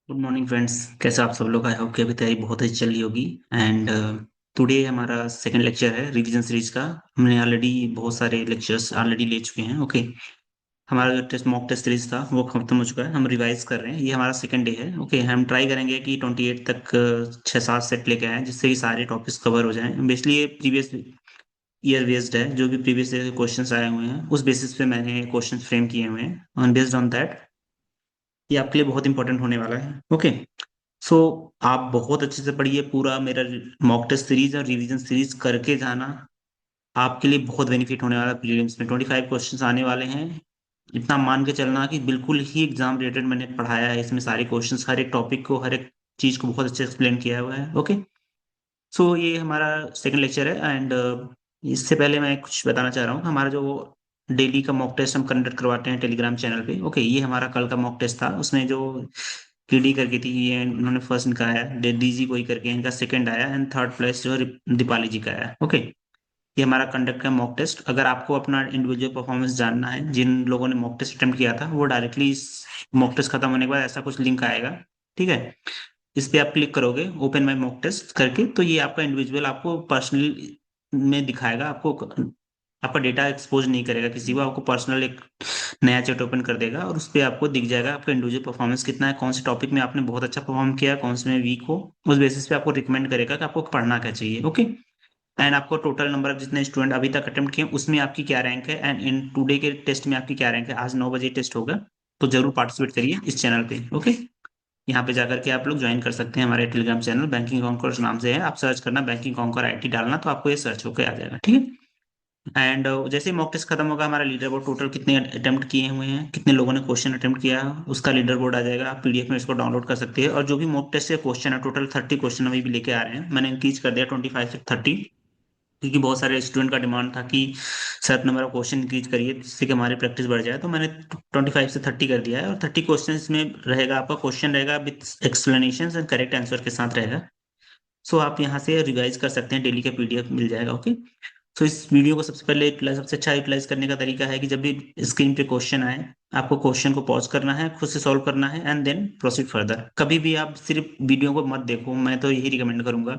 Good morning friends. कैसे आप सब लोग? आई होप कि अभी तैयारी बहुत अच्छी चल रही होगी। एंड टुडे हमारा सेकंड लेक्चर है रिवीजन सीरीज का। हमने ऑलरेडी बहुत सारे लेक्चर्स ऑलरेडी ले चुके हैं। ओके, हमारा जो टेस्ट मॉक टेस्ट सीरीज था वो खत्म हो चुका है। हम रिवाइज कर रहे हैं, ये हमारा सेकंड डे है। ओके, हम ट्राई करेंगे कि 28 तक 6-7 सेट लेके आए जिससे कि सारे टॉपिक्स कवर हो जाएं। बेसिकली ये प्रीवियस ईयर बेस्ड है, जो भी प्रीवियस ईयर के क्वेश्चंस आए हुए हैं उस बेसिस पे मैंने क्वेश्चन फ्रेम किए हुए हैं। ऑन बेस्ड ऑन दैट ये आपके लिए बहुत इंपॉर्टेंट होने वाला है। ओके, सो आप बहुत अच्छे से पढ़िए। पूरा मेरा मॉक टेस्ट सीरीज और रिवीजन सीरीज करके जाना, आपके लिए बहुत बेनिफिट होने वाला है। प्रीलिम्स में 25 क्वेश्चंस आने वाले हैं। इतना मान के चलना कि बिल्कुल ही एग्जाम रिलेटेड मैंने पढ़ाया है। इसमें सारे क्वेश्चंस, हर एक टॉपिक को, हर एक चीज को बहुत अच्छे से एक्सप्लेन किया हुआ है। ओके, सो ये हमारा सेकंड लेक्चर है। एंड इससे पहले मैं कुछ बताना चाह रहा हूँ। हमारा जो डेली का मॉक टेस्ट हम कंडक्ट करवाते हैं टेलीग्राम चैनल पे। ओके, ये हमारा कल का मॉक टेस्ट था। उसमें जो कीडी करके थी, ये इन्होंने फर्स्ट निकाला है, डीजी कोई करके इनका सेकंड आया, एंड थर्ड प्लेस जो है दीपाली जी का आया। ओके, ये हमारा कंडक्ट का मॉक टेस्ट। अगर आपको अपना इंडिविजुअल परफॉर्मेंस जानना है, जिन लोगों ने मॉक टेस्ट अटेम्प्ट किया था, वो डायरेक्टली इस मॉक टेस्ट खत्म होने के बाद ऐसा कुछ लिंक आएगा। ठीक है, इस पे आप क्लिक करोगे ओपन माई मॉक टेस्ट करके, तो ये आपका इंडिविजुअल आपको पर्सनली में दिखाएगा। आपको आपका डेटा एक्सपोज नहीं करेगा किसी को, आपको पर्सनल एक नया चैट ओपन कर देगा और उस पे आपको दिख जाएगा आपका इंडिविजुअल परफॉर्मेंस कितना है, कौन से टॉपिक में आपने बहुत अच्छा परफॉर्म किया, कौन से में वीक हो। उस बेसिस पे आपको रिकमेंड करेगा कि आपको पढ़ना क्या चाहिए। ओके, एंड आपको टोटल नंबर ऑफ जितने स्टूडेंट अभी तक अटेम्प्ट किए उसमें आपकी क्या रैंक है, एंड इन टुडे के टेस्ट में आपकी क्या रैंक है। आज 9 बजे टेस्ट होगा, तो जरूर पार्टिसिपेट करिए इस चैनल पे। ओके, यहाँ पे जाकर के आप लोग ज्वाइन कर सकते हैं हमारे टेलीग्राम चैनल, बैंकिंग कॉन्कर नाम से है। आप सर्च करना बैंकिंग कॉन्कर आईटी डालना, तो आपको ये सर्च होकर आ जाएगा। ठीक है, एंड जैसे ही मॉक टेस्ट खत्म होगा, हमारा लीडर बोर्ड टोटल कितने अटेम्प्ट किए हुए हैं, कितने लोगों ने क्वेश्चन अटेम्प्ट किया है, उसका लीडर बोर्ड आ जाएगा। आप पीडीएफ में इसको डाउनलोड कर सकते हैं। और जो भी मॉक टेस्ट के क्वेश्चन है, टोटल 30 क्वेश्चन अभी भी लेके आ रहे हैं। मैंने इंक्रीज कर दिया 25 से 30, क्योंकि बहुत सारे स्टूडेंट का डिमांड था कि sir number of question increase करिए जिससे कि हमारी प्रैक्टिस बढ़ जाए। तो मैंने 25 से 30 कर दिया है। और 30 क्वेश्चन में रहेगा, आपका क्वेश्चन रहेगा with explanation and correct answer के साथ रहेगा। सो आप यहाँ से रिवाइज कर सकते हैं, डेली का पीडीएफ मिल जाएगा। ओके, तो इस वीडियो को सबसे पहले सबसे अच्छा यूटिलाइज करने का तरीका है कि जब भी स्क्रीन पे क्वेश्चन आए, आपको क्वेश्चन को पॉज करना है, खुद से सॉल्व करना है, एंड देन प्रोसीड फर्दर। कभी भी आप सिर्फ वीडियो को मत देखो, मैं तो यही रिकमेंड करूंगा,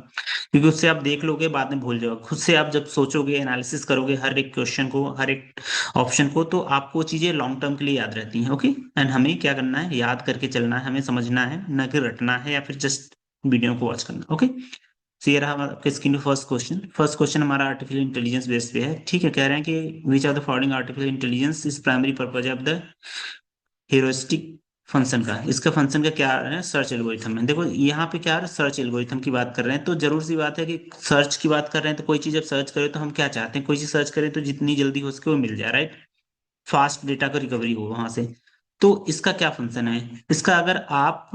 क्योंकि उससे आप देख लोगे बाद में भूल जाओगे। खुद से आप जब सोचोगे, एनालिसिस करोगे हर एक क्वेश्चन को, हर एक ऑप्शन को, तो आपको चीजें लॉन्ग टर्म के लिए याद रहती हैं। ओके, एंड हमें क्या करना है, याद करके चलना है, हमें समझना है, न कि रटना है या फिर जस्ट वीडियो को वॉच करना। ओके, तो ये रहा हमारा आपके स्क्रीन पे फर्स्ट क्वेश्चन। फर्स्ट क्वेश्चन हमारा आर्टिफिशियल इंटेलिजेंस बेस पे है। ठीक है, कह रहे हैं कि which of the following artificial intelligence is primary purpose of the heuristic function का। इसका फंक्शन का क्या है, सर्च एल्गोरिथम है। देखो यहाँ पे क्या है, सर्च एल्गोरिथम की बात कर रहे हैं, तो जरूर सी बात है कि सर्च की बात कर रहे हैं। तो कोई चीज जब सर्च करें तो हम क्या चाहते हैं, कोई चीज सर्च करें तो जितनी जल्दी हो सके वो मिल जाए, राइट। फास्ट डेटा का रिकवरी हो वहां से। तो इसका क्या फंक्शन है, इसका अगर आप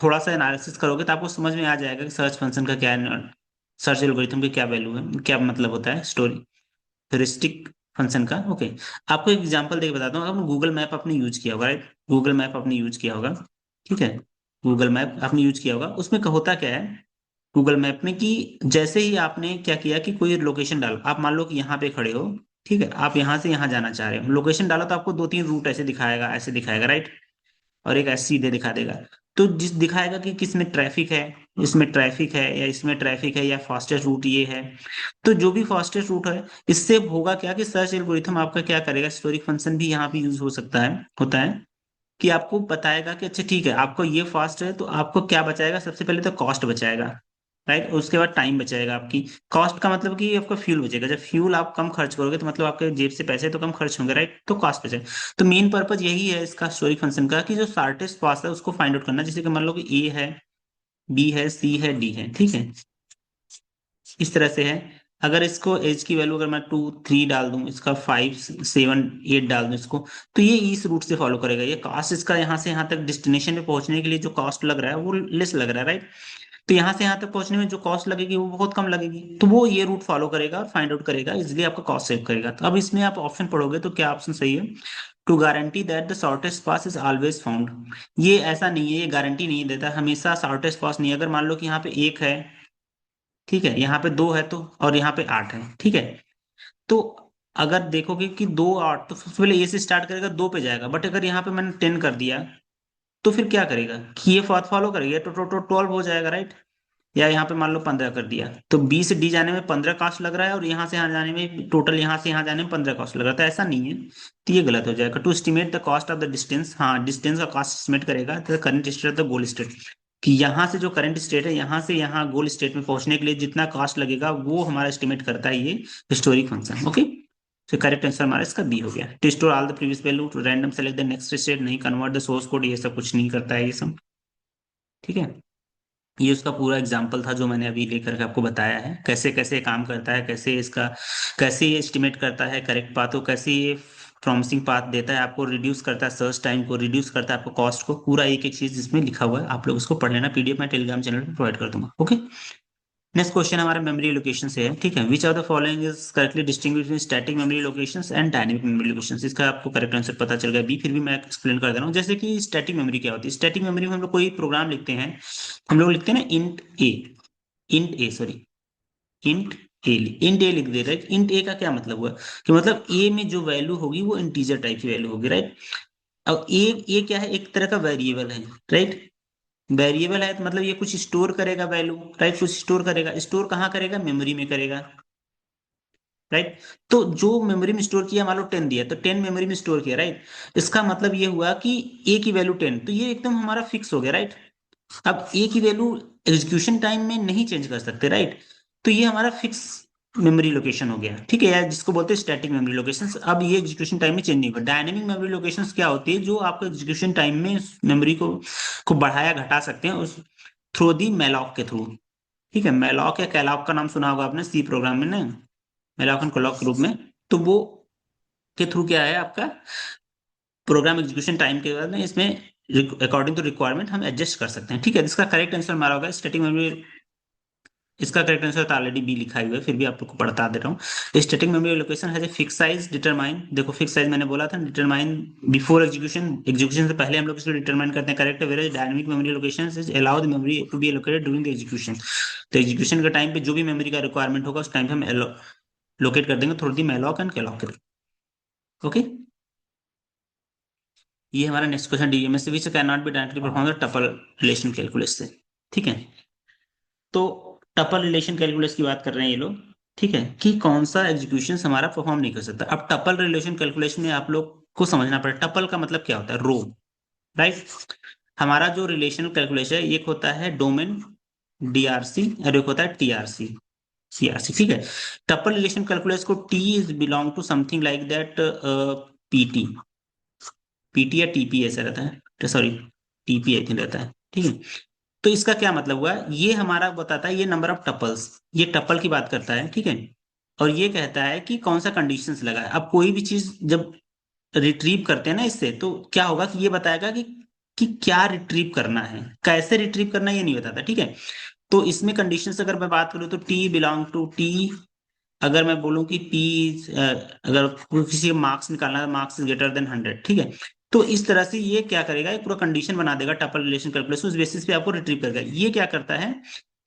थोड़ा सा एनालिसिस करोगे तो आपको समझ में आ जाएगा कि सर्च फंक्शन का क्या, सर्च एल्गोरिथम की क्या वैल्यू है, क्या मतलब होता है स्टोरी हेरिस्टिक फंक्शन का। ओके, आपको एक एग्जांपल देके बताता हूँ। आपने गूगल मैप आपने यूज किया होगा, राइट। गूगल मैप आपने यूज किया होगा, ठीक है। गूगल मैप आपने यूज किया होगा, उसमें होता क्या है गूगल मैप में कि जैसे ही आपने क्या किया कि कोई लोकेशन डाल, आप मान लो कि यहाँ पे खड़े हो, ठीक है, आप यहाँ से यहाँ जाना चाह रहे हो, लोकेशन डाला तो आपको 2-3 रूट ऐसे दिखाएगा, राइट। और एक ऐसे सीधे दिखा देगा। तो जिस दिखाएगा कि किसमें ट्रैफिक है, इसमें ट्रैफिक है या इसमें ट्रैफिक है, या फास्टेस्ट रूट ये है। तो जो भी फास्टेस्ट रूट है, इससे होगा क्या कि सर्च एल्गोरिथम आपका क्या करेगा, स्टोरिक फंक्शन भी यहाँ पे यूज हो सकता है, होता है, कि आपको बताएगा कि अच्छा ठीक है, आपको ये फास्ट है तो आपको क्या बचाएगा, सबसे पहले तो कॉस्ट बचाएगा, राइट। उसके बाद टाइम बचाएगा आपकी। कॉस्ट का मतलब कि आपका फ्यूल बचेगा। जब फ्यूल आप कम खर्च करोगे तो मतलब आपके जेब से पैसे तो कम खर्च होंगे, राइट, तो कॉस्ट बचेगा। तो मेन पर्पज यही है इसका स्टोरिक फंक्शन का, कि जो शॉर्टेस्ट पाथ है उसको फाइंड आउट करना। जैसे कि मान लो कि ए है, बी है, सी है, डी है, ठीक है, इस तरह से है। अगर इसको एज की वैल्यू अगर मैं 2-3 डाल दूं, इसका 5-7-8 डाल दूं इसको, तो ये इस रूट से फॉलो करेगा। ये कॉस्ट इसका यहाँ से यहाँ तक डेस्टिनेशन पे पहुंचने के लिए जो कॉस्ट लग रहा है वो लेस लग रहा है, राइट। तो यहाँ से यहाँ तक पहुंचने में जो कॉस्ट लगेगी वो बहुत कम लगेगी, तो वो ये रूट फॉलो करेगा और फाइंड आउट करेगा, इसलिए आपका कॉस्ट सेव करेगा। तो अब इसमें आप ऑप्शन पढ़ोगे तो क्या ऑप्शन सही है, to guarantee that the shortest path is always found. ये ऐसा नहीं है, ये गारंटी नहीं देता हमेशा शॉर्टेस्ट पास नहीं है। अगर मान लो कि यहाँ पे 1 है, ठीक है, यहाँ पे 2 है, तो और यहाँ पे 8 है, ठीक है। तो अगर देखोगे कि 2 8, तो सबसे पहले ए से स्टार्ट करेगा, 2 पे जाएगा। बट अगर यहाँ पे मैंने 10 कर दिया, तो फिर क्या करेगा कि ये फॉलो करेगा तो 12 हो जाएगा, राइट। या यहाँ पे मान लो 15 कर दिया, तो बी से डी जाने में 15 कॉस्ट लग रहा है, और यहाँ से यहाँ जाने में टोटल, यहाँ से यहाँ जाने में 15 कॉस्ट लग रहा था, ऐसा नहीं है। तो ये गलत हो जाएगा। To estimate the cost of the distance, हाँ डिस्टेंस का कॉस्ट एस्टिमेट करेगा तो current state of the goal state, कि यहाँ से जो करंट स्टेट है, यहाँ से यहाँ गोल स्टेट में पहुंचने के लिए जितना कॉस्ट लगेगा वो हमारा एस्टिमेट करता है ये हिस्टोरिक फंक्शन। ओके, तो करेक्ट आंसर हमारा इसका बी हो गया। To store all the previous value, to random select the next state, नहीं कन्वर्ट द सोर्स कोड, ये सब कुछ नहीं करता है ये सब। ठीक है, ये उसका पूरा एग्जाम्पल था जो मैंने अभी लेकर के आपको बताया है, कैसे कैसे काम करता है, कैसे इसका, कैसे ये एस्टिमेट करता है करेक्ट पाथ को, कैसे ये प्रॉमिसिंग पाथ देता है आपको, रिड्यूस करता है सर्च टाइम को, रिड्यूस करता है आपको कॉस्ट को, पूरा एक एक चीज इसमें लिखा हुआ है। आप लोग इसको पढ़ लेना, पीडीएफ मैं टेलीग्राम चैनल पे प्रोवाइड कर दूंगा। ओके, नेक्स्ट क्वेश्चन हमारा मेमोरी लोकेशन से है। ठीक है, विच of the following is correctly distinguish between static memory locations and dynamic memory locations. इसका आपको करेक्ट आंसर पता चल गया बी, फिर भी मैं एक्सप्लेन कर दे रहा हूँ। जैसे कि स्टैटिक मेमोरी क्या होती है, स्टैटिक मेमोरी में हम लोग कोई प्रोग्राम लिखते हैं, हम लोग लिखते हैं ना इंट ए, इंट ए सॉरी, इंट ए, इंट ए लिख दे रहे हैं। इंट ए का क्या मतलब हुआ कि मतलब ए में जो वैल्यू होगी वो इंटीजर टाइप की वैल्यू होगी, राइट। अब ए क्या है, एक तरह का वेरिएबल है, राइट। वेरिएबल है तो मतलब ये कुछ स्टोर करेगा वैल्यू, राइट, कुछ स्टोर करेगा। स्टोर कहाँ करेगा, मेमोरी में करेगा, राइट। तो जो मेमोरी में स्टोर किया, मान लो 10 दिया तो 10 मेमोरी में स्टोर किया, राइट। इसका मतलब ये हुआ कि ए की वैल्यू 10, तो ये एकदम हमारा फिक्स हो गया, राइट। अब ए की वैल्यू एग्जीक्यूशन टाइम में नहीं चेंज कर सकते, राइट। तो ये हमारा फिक्स मेमोरी लोकेशन हो गया, ठीक है, या जिसको बोलते हैं स्टैटिक मेमोरी लोकेशन। अब ये एग्जीक्यूशन टाइम में चेंज नहीं होगा। डायनेमिक मेमोरी लोकेशन क्या होती है, जो आपको एग्जीक्यूशन टाइम में मेमोरी को बढ़ाया घटा सकते हैं उस थ्रू दी मेलॉक के थ्रू। ठीक है, मेलॉक या कैलॉक का नाम सुना होगा आपने सी प्रोग्राम में ना, मेलॉक एंड कैलॉक के रूप में। तो वो के थ्रू क्या है आपका प्रोग्राम एग्जीक्यूशन टाइम के बाद में इसमें अकॉर्डिंग टू रिक्वायरमेंट हम एडजस्ट कर सकते हैं। ठीक है, इसका करेक्ट आंसर हमारा होगा स्टैटिक मेमोरी। इसका करेक्ट आंसर तो ऑलरेडी बी लिखा हुआ है, फिर भी आप लोग को बता दे रहा हूँ। Static memory location has a fix size determine, देखो फिक्स साइज मैंने बोला था, डिटरमाइन बिफोर एग्जीक्यूशन, एग्जीक्यूशन से पहले हम लोग इसको डिटरमाइन करते हैं, correct. Where dynamic memory location is allow the memory to be allocated during the execution. तो एग्जीक्यूशन के टाइम पे जो भी मेमोरी का रिक्वायरमेंट होगा उस टाइम पे हम लोकेट कर देंगे through the malloc and calloc के थ्रू। ओके, ये हमारा नेक्स्ट क्वेश्चन डीएमएस से which can not be directly perform the tuple relation calculus से। ठीक है, तो टपल रिलेशन कैलकुलस की बात कर रहे हैं ये लोग। ठीक है, कि कौन सा एग्जीक्यूशन हमारा परफॉर्म नहीं कर सकता। अब टपल रिलेशन कैलकुलेशन में आप लोग को समझना पड़ेगा टपल का मतलब क्या होता है, रो, राइट। हमारा जो रिलेशन कैलकुलेशन है, एक होता है डोमेन डीआरसी और एक होता है टीआरसी सीआरसी। ठीक है, टपल रिलेशन कैलकुलस को T is belong to something like that PT, PT या टीपी ऐसा रहता है, सॉरी टीपी आई थिंक रहता है। ठीक है, तो इसका क्या मतलब हुआ, ये हमारा बताता है ये नंबर ऑफ टपल्स, ये टपल की बात करता है। ठीक है, और ये कहता है कि कौन सा कंडीशंस लगा है। अब कोई भी चीज जब रिट्रीव करते हैं ना इससे, तो क्या होगा कि ये बताएगा कि क्या रिट्रीव करना है, कैसे रिट्रीव करना है, ये नहीं बताता। ठीक है, तो इसमें कंडीशंस अगर मैं बात करूँ तो टी बिलोंग टू टी, अगर मैं बोलूं कि पी, अगर किसी का मार्क्स निकालना है, मार्क्स इज ग्रेटर देन 100, ठीक है। तो इस तरह से ये क्या करेगा, एक पूरा कंडीशन बना देगा टपल रिलेशन कैलकुलस, उस बेसिस पे आपको रिट्रीव करेगा। ये क्या करता है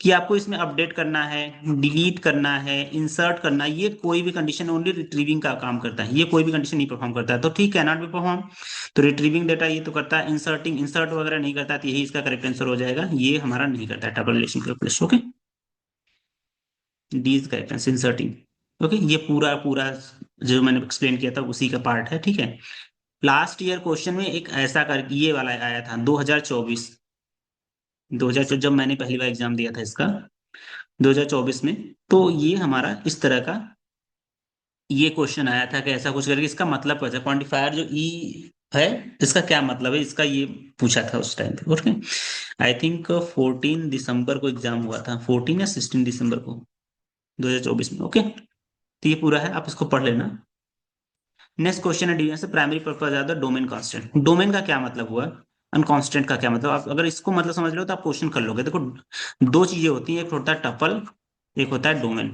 कि आपको इसमें अपडेट करना है, डिलीट करना है, इंसर्ट करना है, ये कोई भी कंडीशन ओनली रिट्रीविंग का काम करता है, ये कोई भी कंडीशन नहीं परफॉर्म करता है। तो ठीक है, नॉट बी परफॉर्म, तो रिट्रीविंग डेटा ये तो करता है, इंसर्टिंग इंसर्ट वगैरह नहीं करता, तो यही इसका करेक्ट आंसर हो जाएगा, ये हमारा नहीं करता है tuple relation calculus. Okay, D is correct answer, inserting. Okay, ये पूरा पूरा जो मैंने एक्सप्लेन किया था उसी का पार्ट है। ठीक है, लास्ट ईयर क्वेश्चन में एक ऐसा कर ये वाला आया था 2024, 2024 जब मैंने पहली बार एग्जाम दिया था इसका, 2024 में। तो ये हमारा इस तरह का ये क्वेश्चन आया था कि ऐसा कुछ करके इसका मतलब क्या है, क्वांटिफायर जो ई है इसका क्या मतलब है, इसका ये पूछा था उस टाइम पे। ओके, आई थिंक 14 दिसंबर को एग्जाम हुआ था, 14 या 16 दिसंबर को 2024 में। ओके, तो ये पूरा है, आप इसको पढ़ लेना। नेक्स्ट क्वेश्चन है डिवीजन से, primary purpose are the domain constant. Domain का क्या मतलब हुआ, अनकॉन्स्टेंट का क्या मतलब, आप अगर इसको मतलब समझ लो तो आप क्वेश्चन कर लोगे। देखो दो चीजें होती हैं, एक होता है टपल, एक होता है डोमेन।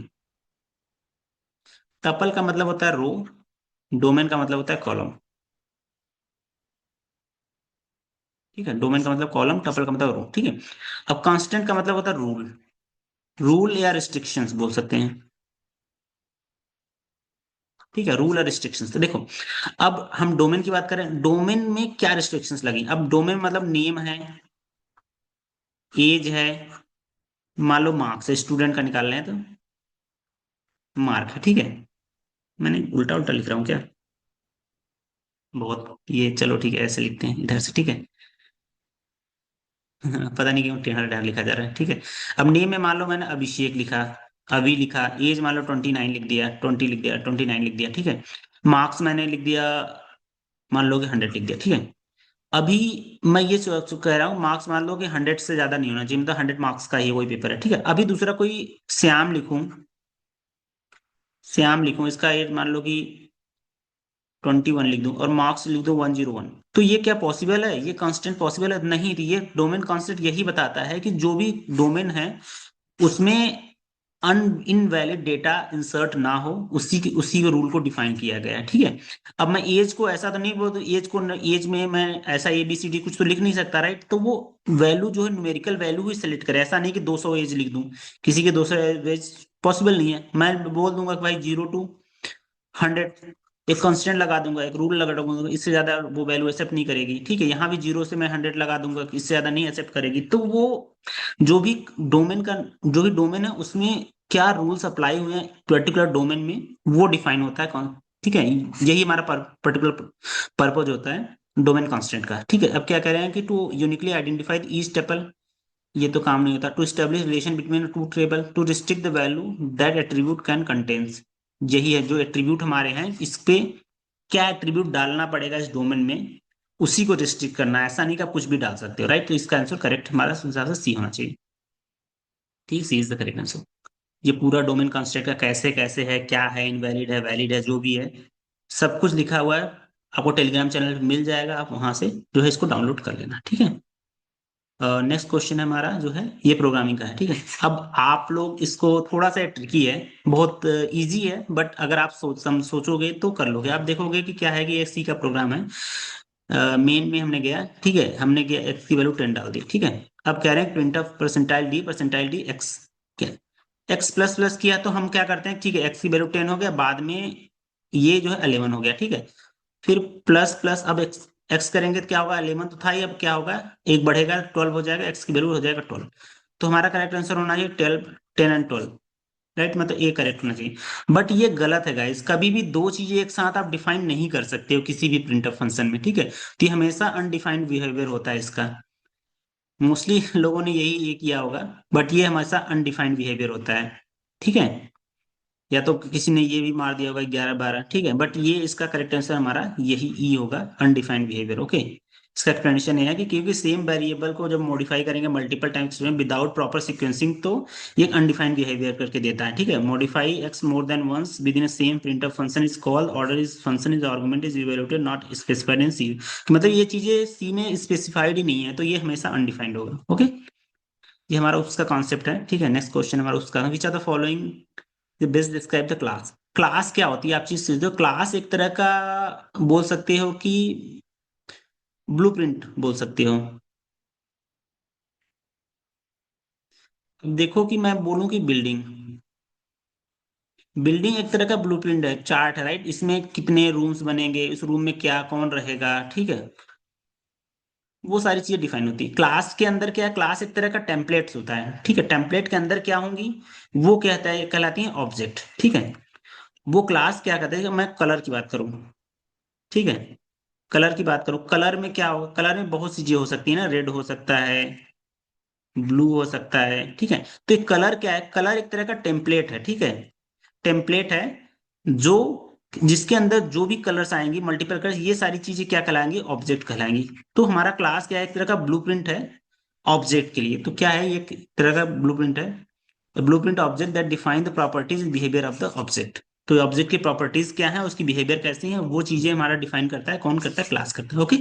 टपल का मतलब होता है रो, डोमेन का मतलब होता है कॉलम। ठीक है, डोमेन का मतलब कॉलम, टपल का मतलब रो। ठीक है, अब कांस्टेंट का मतलब होता है रूल, रूल या रिस्ट्रिक्शंस बोल सकते हैं। ठीक है, रूल और रिस्ट्रिक्शंस। तो देखो, अब हम डोमेन की बात करें, डोमेन में क्या रिस्ट्रिक्शंस लगी। अब डोमेन मतलब नेम है, एज है, मान लो मार्क्स है, स्टूडेंट का निकाल रहे हैं तो मार्क है, ठीक है। मैंने उल्टा उल्टा लिख रहा हूँ क्या, बहुत ये, चलो ठीक है, ऐसे लिखते हैं इधर से, ठीक है। पता नहीं क्यों टेढ़ा टेढ़ा लिखा जा रहा है, ठीक है। अब नेम में मान लो मैंने अभिषेक लिखा, अभी लिखा, एज मान लो 29 लिख दिया, 20 लिख दिया, 29 लिख दिया, ठीक है। मार्क्स मैंने लिख दिया, मान लो कि 100 लिख दिया, ठीक है। अभी मैं ये कह रहा हूँ, मार्क्स मान लो कि 100 से ज्यादा नहीं होना चाहिए, मतलब 100 मार्क्स का ही वही पेपर है, ठीक है। अभी दूसरा कोई श्याम लिखूं, श्याम लिखूं, इसका एज मान लो कि 21 लिख दूं और मार्क्स लिख दूं 101, तो ये क्या पॉसिबल है, ये कांस्टेंट पॉसिबल है नहीं। ये डोमेन कांस्टेंट यही बताता है कि जो भी डोमेन है उसमें अन इनवैलिड डेटा इंसर्ट ना हो, उसी के रूल को डिफाइन किया गया है, ठीक है। अब मैं एज को ऐसा तो नहीं बोल, एज को, एज में मैं ऐसा ABCD कुछ तो लिख नहीं सकता, राइट। तो वो वैल्यू जो है न्यूमेरिकल वैल्यू ही सिलेक्ट करे, ऐसा नहीं कि 200 एज लिख दूं, किसी के 200 एज पॉसिबल नहीं है। मैं बोल दूंगा कि भाई 0 to 100, एक कांस्टेंट लगा दूंगा, एक रूल लगा दूंगा, इससे ज्यादा वो वैल्यू एक्सेप्ट नहीं करेगी, ठीक है। यहाँ भी 0 से मैं 100 लगा दूंगा, इससे ज्यादा नहीं एक्सेप्ट करेगी। तो वो जो भी डोमेन का, जो भी डोमेन है उसमें क्या रूल्स अप्लाई हुए हैं पर्टिकुलर डोमेन में, वो डिफाइन होता है कौन, ठीक है। यही हमारा पर्टिकुलर पर्पज होता है डोमेन कांस्टेंट का, ठीक है। अब क्या कह रहे हैं कि to uniquely identify each table, ये तो काम नहीं होता। To establish relation between two table, to restrict the value that attribute can contains, यही है जो एट्रीब्यूट हमारे हैं, इस पे क्या एट्रीब्यूट डालना पड़ेगा इस डोमेन में, उसी को रिस्ट्रिक्ट करना है, ऐसा नहीं कि आप कुछ भी डाल सकते हो, राइट। तो इसका आंसर करेक्ट हमारा हिसाब से सी होना चाहिए, ठीक, सी इज द करेक्ट आंसर। ये पूरा डोमेन कंस्ट्रक्ट का कैसे कैसे है, क्या है, इनवैलिड है, वैलिड है, जो भी है सब कुछ लिखा हुआ है, आपको टेलीग्राम चैनल पे मिल जाएगा, आप वहां से जो है इसको डाउनलोड कर लेना, ठीक है। नेक्स्ट क्वेश्चन है हमारा जो है ये प्रोग्रामिंग का है, ठीक है। अब आप लोग इसको, थोड़ा सा ट्रिकी है, बहुत इजी है, बट अगर आप सोचोगे तो कर लोगे। आप देखोगे कि क्या है कि एक सी का प्रोग्राम है, मेन में हमने गया, ठीक है, हमने गया एक्स की वैल्यू 10 डाल दी, ठीक है। अब कह रहे हैं print of percentile D x, क्या, एक्स प्लस प्लस किया तो हम क्या करते हैं, ठीक है, एक्स की वैल्यू 10 हो गया, बाद में ये जो है 11 हो गया, ठीक है। फिर प्लस प्लस, अब एक्स एक्स करेंगे तो क्या होगा, 11 तो था ही, अब क्या होगा, एक बढ़ेगा 12 हो जाएगा, एक्स की वैल्यू हो जाएगा 12। तो हमारा करेक्ट आंसर होना चाहिए 12, 10 and 12, राइट, मतलब ए करेक्ट होना चाहिए। बट ये गलत है गाइस, कभी भी दो चीजें एक साथ आप डिफाइन नहीं कर सकते हो किसी भी प्रिंटफ फंक्शन में, ठीक है। तो ये हमेशा अनडिफाइंड बिहेवियर होता है इसका, मोस्टली लोगों ने यही ये किया होगा, बट ये हमेशा अनडिफाइंड बिहेवियर होता है, ठीक है। या तो किसी ने ये भी मार दिया होगा 11 12, ठीक है, बट ये इसका करेक्ट आंसर हमारा यही ई होगा, अनडिफाइंड बिहेवियर, ओके। इसका एक्सप्लेनेशन ये है कि क्योंकि सेम वेरिएबल को जब मॉडिफाई करेंगे मल्टीपल टाइम्स में विदाउट प्रॉपर सीक्वेंसिंग, तो ये अनडिफाइंड बिहेवियर करके देता है, ठीक है। Modify X more than once within same print of function is called order is function is argument is evaluated not specified in C, मतलब ये चीजें सी में स्पेसिफाइड ही नहीं है, तो ये हमेशा अनडिफाइंड होगा, ओके। ये हमारा उसका कॉन्सेप्ट है, ठीक है। नेक्स्ट क्वेश्चन हमारा उसका, which are the following the best describe the class. Class क्या होती है, आप चीज समझते हो, क्लास एक तरह का बोल सकते हो कि ब्लूप्रिंट बोल सकते हो। अब देखो कि मैं बोलूं कि बिल्डिंग, बिल्डिंग एक तरह का ब्लूप्रिंट है, चार्ट है, राइट। इसमें कितने रूम्स बनेंगे, इस रूम में क्या कौन रहेगा, ठीक है, वो सारी चीजें डिफाइन होती है। क्लास के अंदर क्या है, क्लास एक तरह का टेम्पलेट्स होता है, ठीक है। टेम्पलेट के अंदर क्या होंगी, वो कहता है, कहलाती है ऑब्जेक्ट, ठीक है। वो क्लास क्या कहते हैं, मैं कलर की बात करूं, ठीक है, कलर की बात करूं, कलर में क्या हो, कलर में बहुत सी चीजें हो सकती है ना, रेड हो सकता है, ब्लू हो सकता है, ठीक है। तो एक कलर क्या है, कलर एक तरह का टेम्पलेट है, ठीक है। टेम्पलेट है जो, जिसके अंदर जो भी कलर्स आएंगी, मल्टीपल कलर्स, ये सारी चीजें क्या कहलाएंगी, ऑब्जेक्ट कहलाएंगी। तो हमारा क्लास क्या है, एक तरह का ब्लूप्रिंट है ऑब्जेक्ट के लिए। तो क्या है, ये एक तरह का ब्लूप्रिंट है, blueprint object that define the properties behaviour of the object. तो ऑब्जेक्ट की प्रॉपर्टीज क्या है, उसकी बिहेवियर कैसी है, वो चीजें हमारा डिफाइन करता है, कौन करता है, क्लास करता है, ओके।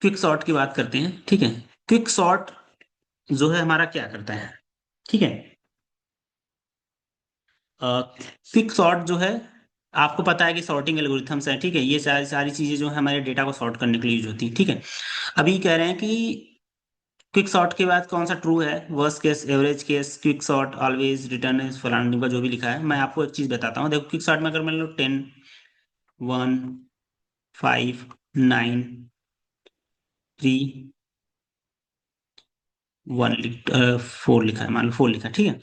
क्विक सॉर्ट की बात करते हैं, ठीक है। क्विक सॉर्ट जो है हमारा क्या करता है, ठीक है। क्विक सॉर्ट जो है, आपको पता है कि सॉर्टिंग एल्गोरिथम्स है, ठीक है। ये सारी सारी चीजें जो है हमारे डेटा को सॉर्ट करने के लिए यूज होती है, ठीक है। अभी कह रहे हैं कि क्विक सॉर्ट के बाद कौन सा ट्रू है, worst case, average case, quick sort, always, return is, फलाना का जो भी लिखा है। मैं आपको एक चीज बताता हूँ, देखो क्विक सॉर्ट में अगर मान लो 10, 1, 5, 9, 3, 1, 4 लिखा है, मान लो 4 लिखा है, ठीक है।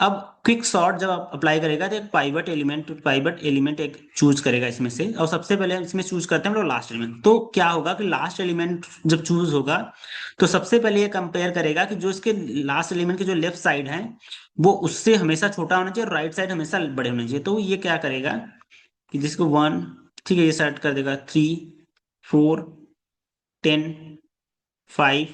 अब क्विक सॉर्ट जब आप अप्लाई करेगा तो एक पाइवट एलिमेंट एक चूज करेगा इसमें से, और सबसे पहले इसमें चूज करते हैं हम लोग लास्ट एलिमेंट। तो क्या होगा कि लास्ट एलिमेंट जब चूज होगा तो सबसे पहले ये कंपेयर करेगा कि जो इसके लास्ट एलिमेंट के जो लेफ्ट साइड है वो उससे हमेशा छोटा होना चाहिए और राइट साइड हमेशा बड़े होने चाहिए। तो ये क्या करेगा कि जिसको 1, ठीक है, ये सेट कर देगा 3, 4, 10, 5,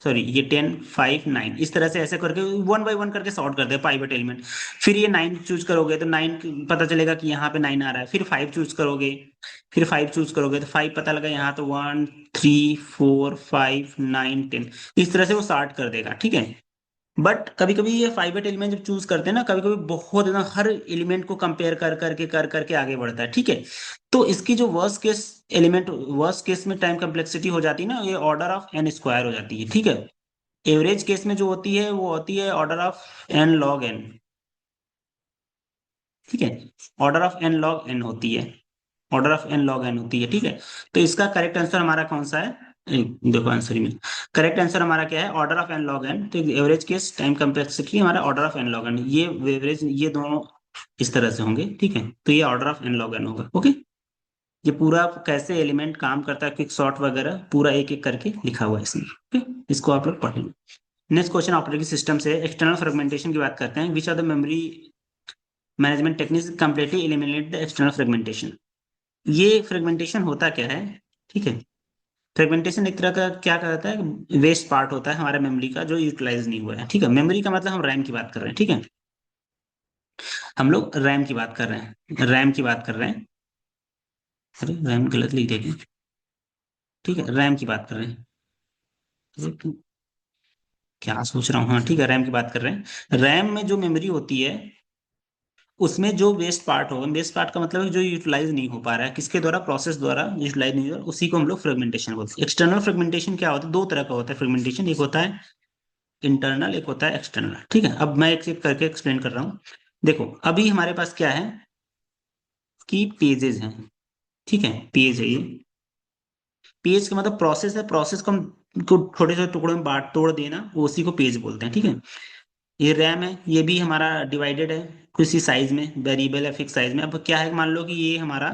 सॉरी ये 10, 5, 9, इस तरह से ऐसे करके 1 बाय 1 करके सॉर्ट करते हैं पाइवट एलिमेंट। फिर ये 9 चूज करोगे तो 9 पता चलेगा कि यहाँ पे 9 आ रहा है। फिर 5 चूज करोगे, फिर 5 चूज करोगे तो 5 पता लगा यहाँ, तो 1, 3, 4, 5, 9, 10, इस तरह से वो सॉर्ट कर देगा, ठीक है। बट कभी कभी ये पाइवट एलिमेंट जब चूज करते हैं ना, कभी कभी बहुत एकदम हर एलिमेंट को कंपेयर कर करके आगे बढ़ता है, ठीक है। तो इसकी जो वर्स्ट केस में टाइम कम्प्लेक्सिटी हो जाती है ना, ये ऑर्डर ऑफ एन स्क्वायर हो जाती है, ठीक है। एवरेज केस में जो होती है वो होती है order of N log N, ठीक है। Order of N log N होती है, order of N log N होती है, ठीक है। तो इसका करेक्ट आंसर हमारा कौन सा है, देखो आंसर ही में करेक्ट आंसर हमारा क्या है, order of N log N. तो एवरेज केस टाइम कम्प्लेक्सिटी हमारा order of N log N, ये एवरेज ये दोनों इस तरह से होंगे, ठीक है। तो ये order of N log N होगा, ओके। ये पूरा कैसे एलिमेंट काम करता है, क्विक सॉर्ट वगैरह पूरा एक एक करके लिखा हुआ है इसमें, ओके। इसको आप लोग पढ़ लो। नेक्स्ट क्वेश्चन ऑपरेटिंग सिस्टम से एक्सटर्नल फ्रेगमेंटेशन की बात करते हैं। Which are the memory management techniques completely eliminate the external fragmentation. ये फ्रेगमेंटेशन होता क्या है, ठीक है। फ्रेगमेंटेशन एक तरह का क्या कहता है, वेस्ट पार्ट होता है हमारे मेमोरी का जो यूटिलाइज नहीं हुआ है, ठीक है। मेमोरी का मतलब हम रैम की बात कर रहे हैं, ठीक है। हम लोग रैम की बात कर रहे हैं, रैम की बात कर रहे हैं। अरे रैम गलत लिख देंगे, ठीक है, रैम की बात कर रहे हैं। अरे, क्या सोच रहा हूँ, हाँ ठीक है, रैम की बात कर रहे हैं। रैम में जो मेमोरी होती है उसमें जो वेस्ट पार्ट होगा, वेस्ट पार्ट का मतलब है जो यूटिलाइज नहीं हो पा रहा है, किसके द्वारा, प्रोसेस द्वारा यूटिलाइज नहीं हो रहा, उसी को हम लोग फ्रेगमेंटेशन बोलते हैं। एक्सटर्नल फ्रेगमेंटेशन क्या होता है, दो तरह का होता है फ्रेगमेंटेशन, एक होता है इंटरनल, एक होता है एक्सटर्नल, ठीक है। अब मैं एक एक करके एक्सप्लेन कर रहा हूँ। देखो अभी हमारे पास क्या है कि पेजेस हैं, ठीक है, पेज है ये। पेज का मतलब प्रोसेस है, प्रोसेस को हम को छोटे छोटे टुकड़ों में बांट तोड़ देना, वो उसी को पेज बोलते हैं, ठीक है। ये रैम है, ये भी हमारा डिवाइडेड है किसी साइज में, वेरिएबल है फिक्स साइज में। अब क्या है, मान लो कि ये हमारा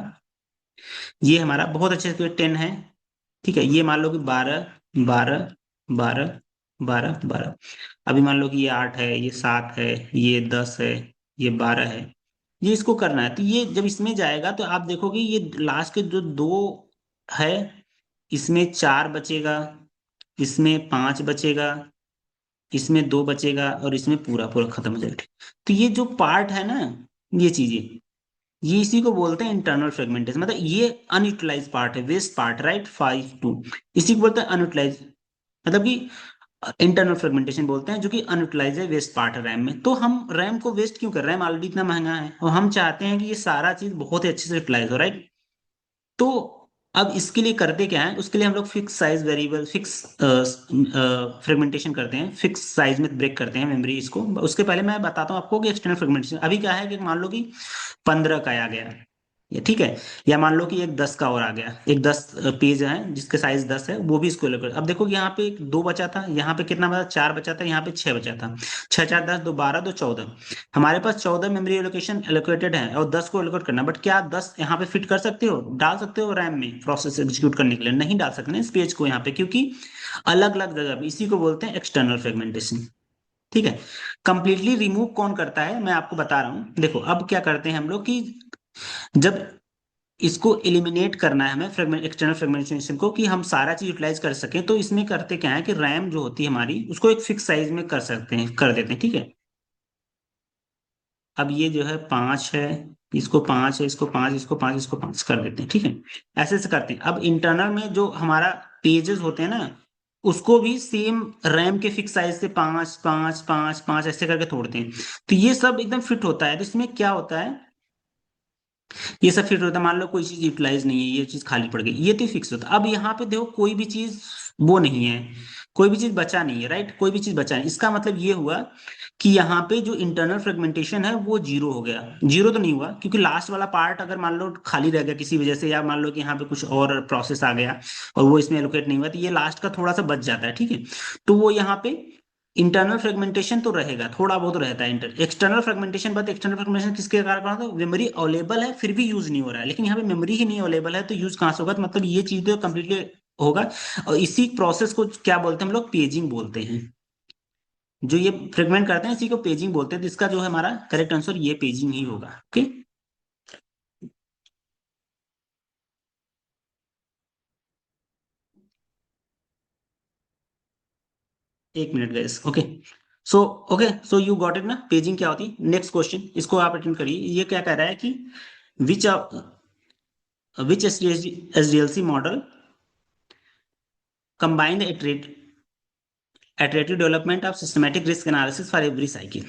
बहुत अच्छे से 10 है, ठीक है। ये मान लो कि 12, 12, 12, 12, 12। अभी मान लो कि ये 8 है, ये 7 है, ये 10 है, ये 12 है। ये इसको करना है, तो ये जब इसमें जाएगा तो आप देखोगे ये लास्ट के जो दो है, इसमें 4 बचेगा, इसमें 5 बचेगा, इसमें 2 बचेगा, और इसमें पूरा पूरा खत्म हो जाएगा। तो ये जो पार्ट है ना, ये चीजें, ये इसी को बोलते हैं इंटरनल फ्रेगमेंटेशन, मतलब ये अनयूटिलाइज पार्ट है, वेस्ट पार्ट, राइट, 5 2, इसी को बोलते हैं अनयूटिलाइज, मतलब कि इंटरनल फ्रेगमेंटेशन बोलते हैं, जो कि अनयूटिलाइज है, वेस्ट पार्ट है रैम में। तो हम रैम को वेस्ट क्यों कर रहे हैं, ऑलरेडी इतना महंगा है, और हम चाहते हैं कि ये सारा चीज बहुत ही अच्छे से यूटिलाइज हो, राइट। तो अब इसके लिए करते क्या है, उसके लिए हम लोग fix size variable, fix fragmentation करते हैं, फिक्स साइज में ब्रेक करते हैं मेमोरी इसको। उसके पहले मैं बताता हूँ आपको कि एक्सटर्नल फ्रेगमेंटेशन अभी क्या है, कि मान लो कि 15 का आ गया, ये ठीक है। या मान लो कि एक 10 का और आ गया, एक 10 पेज है जिसके साइज 10 है, वो भी इसको अलग कर। अब देखो कि यहाँ पे एक 2 बचा था, यहाँ पे कितना बचा, 4 बचा था, यहाँ पे 6 बचा था। 6 4 10, 2 12, 2 14। हमारे पास 14 मेमोरी एलोकेशन एलोकेटेड है, और 10 को एलोकेट करना। बट क्या आप 10 यहाँ पे फिट कर सकते हो, डाल सकते हो रैम में प्रोसेस एग्जीक्यूट करने के लिए? नहीं डाल सकते इस पेज को यहाँ पे, क्योंकि अलग अलग जगह पे, इसी को बोलते हैं एक्सटर्नल फ्रेगमेंटेशन, ठीक है। कंप्लीटली रिमूव कौन करता है, मैं आपको बता रहा हूँ। देखो अब क्या करते हैं हम लोग कि जब इसको एलिमिनेट करना है हमें, फ्रेगमेंट एक्सटर्नल फ्रेगमेंटेशन को, कि हम सारा चीज यूटिलाइज कर सकें, तो इसमें करते क्या है कि रैम जो होती है हमारी, उसको एक फिक्स साइज में कर सकते हैं, कर देते हैं, ठीक है। अब ये जो है 5 है, इसको 5 है, इसको 5, इसको 5, इसको 5 कर देते हैं, ठीक है। ऐसे ऐसे करते हैं। अब इंटरनल में जो हमारा पेजेस होते हैं ना, उसको भी सेम रैम के फिक्स साइज से 5 5 5 5 ऐसे करके तोड़ते हैं। तो ये सब एकदम फिट होता है। तो इसमें क्या होता है ये सब फिट होता है। मान लो कोई चीज यूटिलाइज नहीं है, ये चीज खाली पड़ गई, ये तो फिक्स होता है। अब यहाँ पे देखो कोई भी चीज वो नहीं है, कोई भी चीज बचा नहीं है, राइट, कोई भी चीज बचा नहीं। इसका मतलब ये हुआ कि यहाँ पे जो इंटरनल फ्रेगमेंटेशन है वो जीरो हो गया। जीरो तो नहीं हुआ क्योंकि लास्ट वाला पार्ट अगर मान लो खाली रह गया किसी वजह से, या मान लो कि यहाँ पे कुछ और प्रोसेस आ गया और वो इसमें एलोकेट नहीं हुआ, तो ये लास्ट का थोड़ा सा बच जाता है, ठीक है। तो वो यहाँ पे इंटरनल फ्रेगमेंटेशन तो रहेगा, थोड़ा बहुत रहता है। Inter external fragmentation, but external fragmentation किसके कारण होता है? मेमोरी अवेलेबल है फिर भी यूज नहीं हो रहा है, लेकिन यहाँ पे मेमोरी ही नहीं अवेलेबल है तो यूज कहाँ से होगा? तो मतलब ये चीज तो कम्प्लीटली होगा। और इसी प्रोसेस को क्या बोलते हैं हम लोग? पेजिंग बोलते हैं। जो ये फ्रेगमेंट करते हैं इसी को पेजिंग बोलते हैं। तो इसका जो है हमारा करेक्ट आंसर ये पेजिंग ही होगा। ओके, एक minute guys. Okay, so okay, so you got it ना, पेजिंग क्या होती है। नेक्स्ट क्वेश्चन, इसको आप अटेंड करिए। ये क्या कह रहा है कि विच विच SDLC model combine the iterative development of systematic risk analysis for every cycle.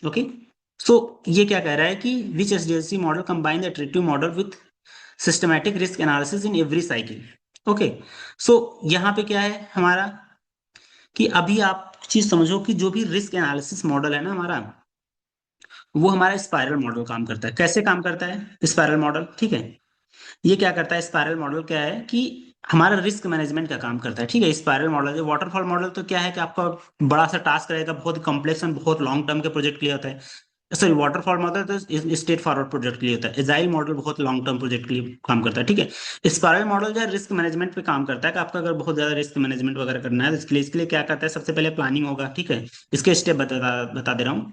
Okay, so ये क्या कह रहा है कि which SDLC model combine the iterative model with systematic risk analysis in every cycle. Okay, so यहाँ पे क्या है हमारा कि अभी आप चीज समझो कि जो भी रिस्क एनालिसिस मॉडल है ना हमारा, वो हमारा स्पाइरल मॉडल काम करता है। कैसे काम करता है स्पाइरल मॉडल? ठीक है, ये क्या करता है स्पाइरल मॉडल, क्या है कि हमारा रिस्क मैनेजमेंट का काम करता है। ठीक है, स्पाइरल मॉडल जो वाटरफॉल मॉडल तो क्या है कि आपका बड़ा सा टास्क रहेगा, बहुत कॉम्प्लेक्स एंड बहुत लॉन्ग टर्म के प्रोजेक्ट के लिए होता है। सॉरी, वाटरफॉल मॉडल तो स्ट्रेट फॉरवर्ड प्रोजेक्ट के लिए होता है। एजाइल मॉडल बहुत लॉन्ग टर्म प्रोजेक्ट के लिए काम करता है। ठीक है, स्पाइरल मॉडल जो है रिस्क मैनेजमेंट पे काम करता है कि आपका अगर बहुत ज्यादा रिस्क मैनेजमेंट वगैरह करना है तो इसके लिए क्या करता है? सबसे पहले प्लानिंग होगा। ठीक है, इसके स्टेप बता दे रहा हूँ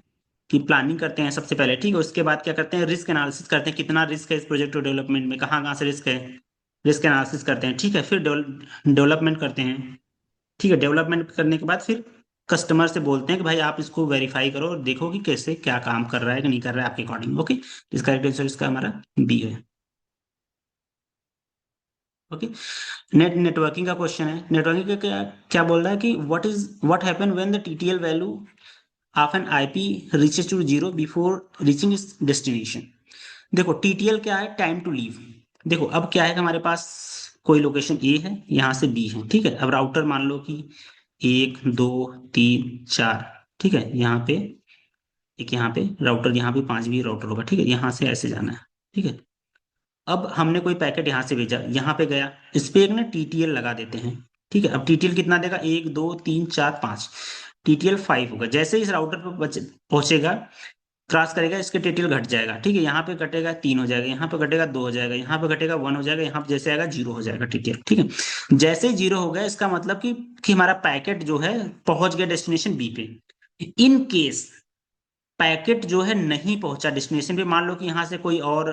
कि प्लानिंग करते हैं सबसे पहले। ठीक है, उसके बाद क्या करते हैं? रिस्क एनालिसिस करते हैं, कितना रिस्क है इस प्रोजेक्ट डेवलपमेंट में, कहाँ कहाँ से रिस्क है, रिस्क एनालिसिस करते हैं। ठीक है, फिर डेवलपमेंट करते हैं। ठीक है, डेवलपमेंट करने के बाद फिर कस्टमर से बोलते हैं कि भाई आप इसको वेरीफाई करो और देखो कि कैसे क्या काम कर रहा है कि नहीं कर रहा है आपके अकॉर्डिंग। ओके, इसका करेक्ट आंसर इसका हमारा बी है। ओके, नेटवर्किंग का क्वेश्चन है। नेटवर्किंग का क्या क्या बोल रहा है कि what happen when the TTL value of an IP reaches to zero before reaching its destination. देखो टीटीएल क्या है? Time to live. देखो अब क्या है कि हमारे पास कोई लोकेशन ए है, यहाँ से बी है। ठीक है, अब राउटर मान लो कि एक दो तीन चार, ठीक है, यहाँ पे एक, यहाँ पे राउटर, यहाँ पे पांच भी राउटर होगा। ठीक है, यहाँ से ऐसे जाना है। ठीक है, अब हमने कोई पैकेट यहाँ से भेजा, यहाँ पे गया, इस पे एक ना टीटीएल लगा देते हैं। ठीक है, अब टीटीएल कितना देगा? एक दो तीन चार पाँच, टीटीएल 5 होगा। जैसे ही इस राउटर पे पहुंचेगा, क्रॉस करेगा, इसके टीटीएल घट जाएगा। ठीक है, यहाँ पे घटेगा 3 हो जाएगा, यहाँ पे घटेगा 2 हो जाएगा, यहाँ पे घटेगा 1 हो जाएगा, यहाँ पे जैसे आएगा 0 हो जाएगा टीटीएल। ठीक है, जैसे ही 0 हो गया इसका मतलब कि हमारा पैकेट जो है पहुंच गया डेस्टिनेशन बी पे। इन केस पैकेट जो है नहीं पहुंचा डेस्टिनेशन पे, मान लो कि यहाँ से कोई और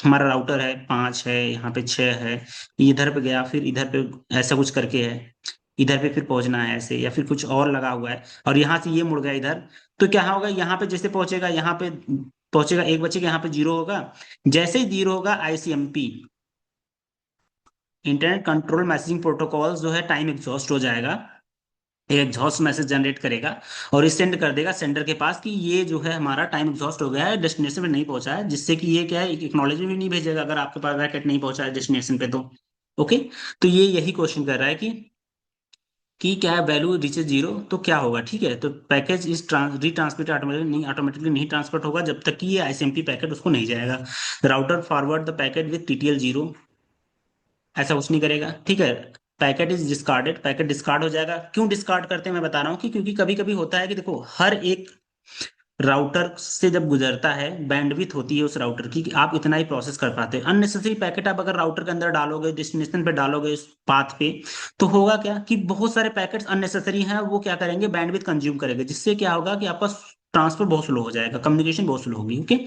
हमारा राउटर है, 5 है, यहाँ पे 6 है, इधर पे गया, फिर इधर पे ऐसा कुछ करके है, इधर पे फिर पहुंचना है ऐसे, या फिर कुछ और लगा हुआ है और यहाँ से ये मुड़ गया इधर, तो क्या होगा? यहाँ पे जैसे पहुंचेगा, यहाँ पे पहुंचेगा, एक बचेगा, यहाँ पे 0 होगा। जैसे ही 0 होगा, ICMP, internet control messaging protocol जो है टाइम एग्जॉस्ट हो जाएगा, एक एग्जॉस्ट मैसेज जनरेट करेगा और इस सेंड कर देगा सेंडर के पास कि ये जो है हमारा टाइम एग्जॉस्ट हो गया है, डेस्टिनेशन पे नहीं पहुंचा है। जिससे कि ये क्या है, एक्नॉलेजमेंट भी नहीं भेजेगा अगर आपके पास पैकेट नहीं पहुंचा है डेस्टिनेशन पे तो। ओके, तो ये यही क्वेश्चन कर रहा है कि क्या है वैल्यू रीचेज जीरो तो क्या होगा। ठीक है, तो पैकेज इज रीट्रांसमिट ऑटोमेटिकली नहीं ट्रांसफर होगा जब तक कि ये आईसीएमपी पैकेट उसको नहीं जाएगा। Router forward the packet with TTL zero, ऐसा कुछ नहीं करेगा। ठीक है, packet is discarded, packet discard हो जाएगा। क्यों डिस्कार्ड करते हैं मैं बता रहा हूँ कि क्योंकि कभी कभी होता है कि देखो हर एक राउटर से जब गुजरता है, बैंडविथ होती है उस राउटर की कि आप इतना ही प्रोसेस कर पाते हैं। अननेसेसरी पैकेट आप अगर राउटर के अंदर डालोगे, डेस्टिनेशन पे डालोगे, उस पाथ पे, तो होगा क्या कि बहुत सारे पैकेट्स अननेसेसरी हैं, वो क्या करेंगे? बैंडविथ कंज्यूम करेंगे, जिससे क्या होगा कि आपका ट्रांसफर बहुत स्लो हो जाएगा, कम्युनिकेशन बहुत स्लो होगी। ओके,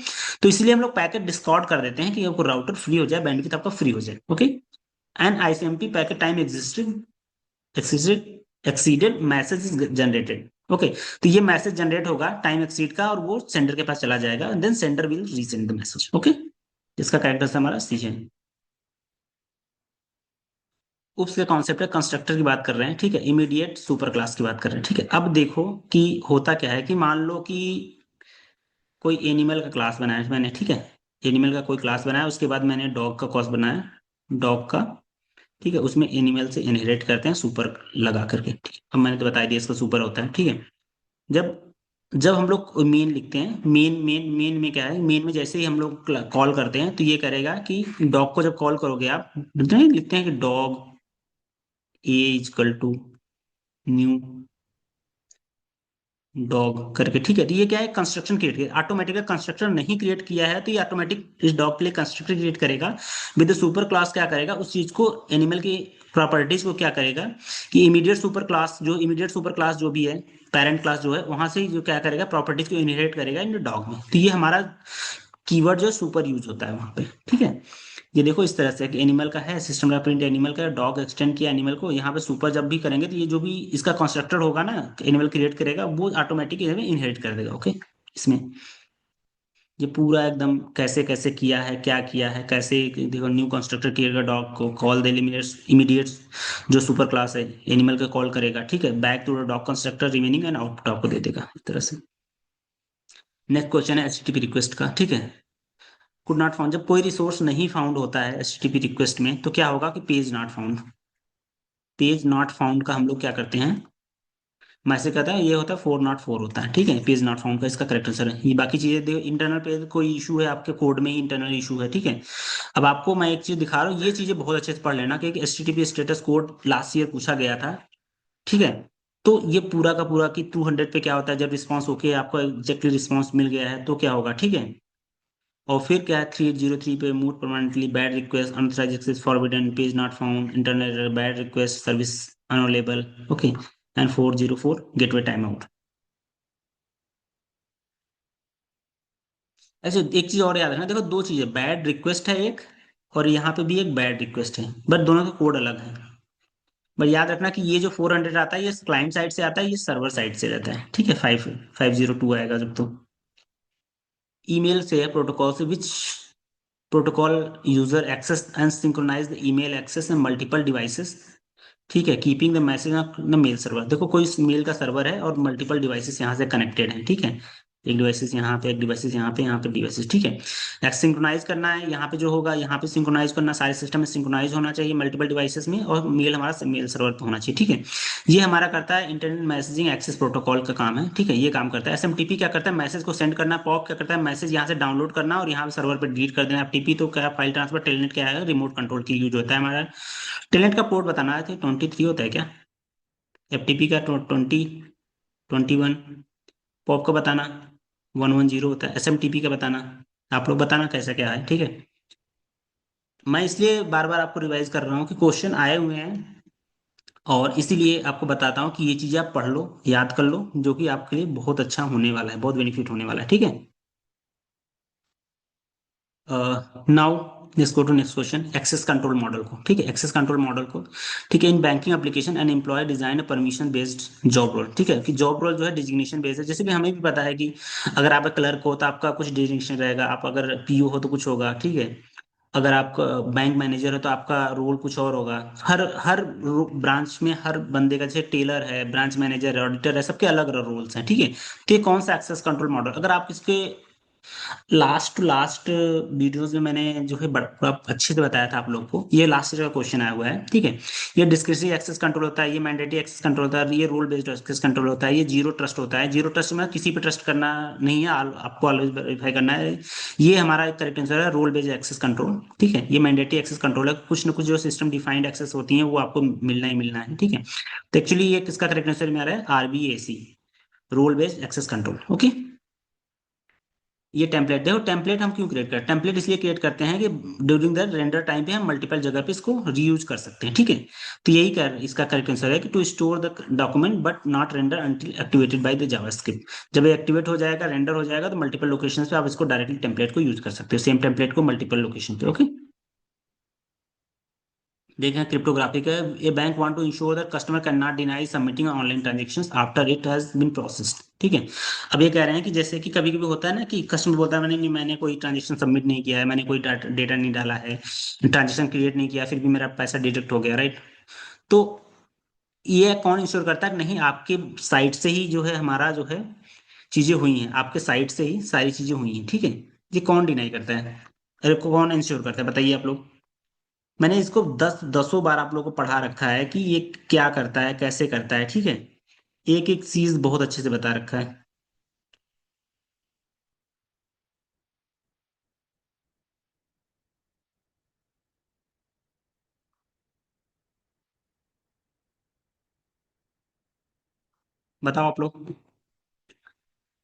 तो इसलिए हम लोग पैकेट डिस्कार्ड कर देते हैं कि आपको राउटर फ्री हो जाए, बैंडविथ आपका फ्री हो जाए। Okay, and ICMP packet time existed exceeded message is generated. Okay, तो ये मैसेज जनरेट होगा टाइम एक्सीड का और वो सेंडर के पास चला जाएगा, then sender will resend the message. Okay, इसका कैरेक्टर हमारा सी है। उप्स के कॉन्सेप्ट है, कंस्ट्रक्टर की बात कर रहे हैं। ठीक है, इमीडिएट सुपर क्लास की बात कर रहे हैं। ठीक है, अब देखो कि होता क्या है कि मान लो कि कोई एनिमल का क्लास बनाया मैंने, ठीक है, एनिमल का कोई क्लास बनाया, उसके बाद मैंने डॉग का क्लास बनाया, डॉग का, ठीक है, उसमें एनिमल से इनहेरिट करते हैं सुपर लगा करके, ठीक है। अब मैंने तो बता दिया इसका सुपर होता है, ठीक है। जब जब हम लोग मेन लिखते हैं, मेन में क्या है, मेन में जैसे ही हम लोग कॉल करते हैं तो ये करेगा कि डॉग को जब कॉल करोगे आप, लिखते हैं कि dog a equal to new dog करके, ठीक है। तो ये क्या है, कंस्ट्रक्शन क्रिएट किया, ऑटोमेटिक कंस्ट्रक्शन नहीं क्रिएट किया है, तो ये ऑटोमेटिक इस डॉग के लिए कंस्ट्रक्टर क्रिएट करेगा विद सुपर क्लास। क्या करेगा, उस चीज को, एनिमल की प्रॉपर्टीज को क्या करेगा कि इमीडिएट सुपर क्लास, जो इमीडिएट सुपर क्लास जो भी है, पेरेंट क्लास जो है, वहां से ही जो क्या करेगा, प्रॉपर्टीज को इनहेरिट करेगा इन डॉग में। तो ये हमारा कीवर्ड जो सुपर यूज होता है वहां पे, ठीक है। ये देखो इस तरह से कि एनिमल का है, सिस्टम का प्रिंट एनिमल का, डॉग एक्सटेंड किया एनिमल को, यहाँ पे सुपर जब भी करेंगे तो ये जो भी इसका कंस्ट्रक्टर होगा ना, एनिमल क्रिएट करेगा, वो ऑटोमेटिक इनहेरिट कर देगा, ओके। इसमें ये पूरा एकदम कैसे कैसे किया है, क्या किया है, कैसे, देखो न्यू कंस्ट्रक्टर किएगा, डॉग को कॉल द इमीडिएट जो सुपर क्लास है एनिमल का कॉल करेगा, ठीक है, back to the dog constructor remaining and output आपको दे देगा इस तरह से। नेक्स्ट क्वेश्चन है एचटीटीपी रिक्वेस्ट का, ठीक है। कुड नॉट फाउंड, जब कोई रिसोर्स नहीं फाउंड होता है एचटीटीपी रिक्वेस्ट में तो क्या होगा कि page not found. Page not found का हम लोग क्या करते हैं, मैसेज कहता है, ये होता है 404 होता है, ठीक है, पेज नॉट फाउंड का इसका करेक्ट आंसर है। ये बाकी चीजें देखो, इंटरनल पेज कोई इशू है आपके कोड में ही, इंटरनल इशू है, ठीक है। अब आपको मैं एक चीज दिखा रहा हूँ, ये चीजें बहुत अच्छे से पढ़ लेना कि HTTP status code last year पूछा गया था, ठीक है। तो ये पूरा का पूरा कि 200 पे क्या होता है, जब रिस्पॉन्स ओके, आपको एग्जैक्टली रिस्पॉन्स मिल गया है तो क्या होगा, ठीक है। और फिर क्या है, 303 पे move permanently, bad request, unauthorized access forbidden, page not found, internet bad request, service unavailable, okay. And 404 gateway time out. ऐसे एक चीज और याद रखना, देखो दो चीजें, बैड रिक्वेस्ट है एक, और यहाँ पे भी एक बैड रिक्वेस्ट है, बट दोनों का कोड अलग है। बट याद रखना कि ये जो 400 आता है ये क्लाइंट साइड से आता है, ये सर्वर साइड से रहता है, ठीक है। 502 आएगा जब, तो ईमेल से है, प्रोटोकॉल से, which protocol user access and synchronize the email access in multiple devices, ठीक है, keeping the message on the mail server. देखो कोई मेल का सर्वर है और मल्टीपल डिवाइसेस यहाँ से कनेक्टेड हैं, ठीक है, एक डिवाइसेस यहाँ पे, एक डिवाइसेस यहाँ पे डिवाइसेस, ठीक है। सिंक्रोनाइज करना है, यहाँ पे जो होगा, यहाँ पे सिंक्रोनाइज करना, सारे सिस्टम में सिंक्रोनाइज होना चाहिए मल्टीपल डिवाइसेस में, और मेल हमारा मेल सर्वर पे होना चाहिए, ठीक है। ये हमारा करता है इंटरनेट मैसेजिंग एक्सेस प्रोटोकॉल का काम है, ठीक है, ये काम करता है। एसएमटीपी क्या करता है, मैसेज को सेंड करना, पॉप क्या करता है, मैसेज यहाँ से डाउनलोड करना और यहाँ पे सर्वर पर डिलीट कर देना। एफटीपी तो क्या, फाइल ट्रांसफर, टेलनेट क्या है, रिमोट कंट्रोल की यूज होता है हमारा। टेलनेट का पोर्ट बताना है, 23 होता है क्या, एफटीपी का 21, पॉप का बताना 110 होता है, एसएमटीपी का बताना, आप लोग बताना कैसा क्या है, ठीक है। मैं इसलिए बार बार आपको रिवाइज कर रहा हूँ कि क्वेश्चन आए हुए हैं, और इसीलिए आपको बताता हूँ कि ये चीजें आप पढ़ लो, याद कर लो, जो कि आपके लिए बहुत अच्छा होने वाला है, बहुत बेनिफिट होने वाला है, ठीक है। Now let's go to next question, access control model को, ठीक है, एक्सेस कंट्रोल मॉडल को, ठीक है। In banking application and employ design permission based job role, ठीक है, कि जॉब रोल जो है डिजिग्नेशन बेस्ड है। जैसे भी हमें भी पता है कि अगर आप क्लर्क हो तो आपका कुछ डिजिग्नेशन रहेगा, आप अगर पीओ हो तो कुछ होगा, ठीक है। अगर आप बैंक मैनेजर हो तो आपका रोल कुछ और होगा। हर हर ब्रांच में हर बंदे का, जैसे टेलर है, ब्रांच मैनेजर है, ऑडिटर है, सबके अलग अलग रोल्स हैं, ठीक है। तो ये कौन सा एक्सेस कंट्रोल मॉडल, अगर आप इसके लास्ट टू लास्ट वीडियोस में मैंने जो है बड़ा अच्छे से बताया था आप लोग को, ये लास्ट का क्वेश्चन आया हुआ है, ठीक है। ये डिस्क्रिशनरी एक्सेस कंट्रोल होता है, ये मैंडेटरी एक्सेस कंट्रोल होता है, ये रोल बेस्ड एक्सेस कंट्रोल होता है, ये जीरो ट्रस्ट होता है। जीरो ट्रस्ट में किसी पे ट्रस्ट करना नहीं है, आपको ऑलवेज वेरीफाई करना है। ये हमारा एक करेक्ट आंसर है, रोल बेस्ड एक्सेस कंट्रोल, ठीक है। ये मैंडेटरी एक्सेस कंट्रोल है, कुछ ना कुछ जो सिस्टम डिफाइंड एक्सेस होती है वो आपको मिलना ही मिलना है, ठीक है। तो एक्चुअली ये किसका करेक्ट आंसर में आ रहा है, RBAC, role based access control, okay. ये टेम्पलेट देखो, टेम्पलेट हम क्यों क्रिएट करते हैं, टेम्पलेट इसलिए क्रिएट करते हैं कि ड्यूरिंग द रेंडर टाइम पे हम मल्टीपल जगह पे इसको रीयूज कर सकते हैं, ठीक है। तो यही कर इसका करेक्ट आंसर है कि to store the document but not render until activated by the JavaScript. जब ये एक्टिवेट हो जाएगा, रेंडर हो जाएगा, तो मल्टीपल लोकेशन पे आप इसको डायरेक्टली टेम्पलेट को यूज कर सकते हो, सेम टेम्पलेट को मल्टीपल लोकेशन पे, ओके। देखें क्रिप्टोग्राफी का, a bank want to ensure that customer can not deny submitting online transactions after it has been processed, ठीक है। अब ये कह रहे हैं कि जैसे कि कभी कभी होता है ना कि कस्टमर बोलता है मैंने कोई ट्रांजेक्शन सबमिट नहीं किया है, मैंने कोई डेटा नहीं डाला है, ट्रांजेक्शन क्रिएट नहीं किया, फिर भी मेरा पैसा डिडक्ट हो गया, राइट। तो ये कौन इंश्योर करता है कि नहीं, आपके साइट से ही जो है हमारा जो है चीजें हुई हैं आपके साइड से ही, सारी चीजें हुई हैं, ठीक है। ये कौन डिनाई करता है, अरे कौन इंश्योर करता है, बताइए आप लोग। मैंने इसको दसों बार आप लोगों को पढ़ा रखा है कि ये क्या करता है, कैसे करता है, ठीक है। एक एक चीज बहुत अच्छे से बता रखा है। बताओ आप लोग।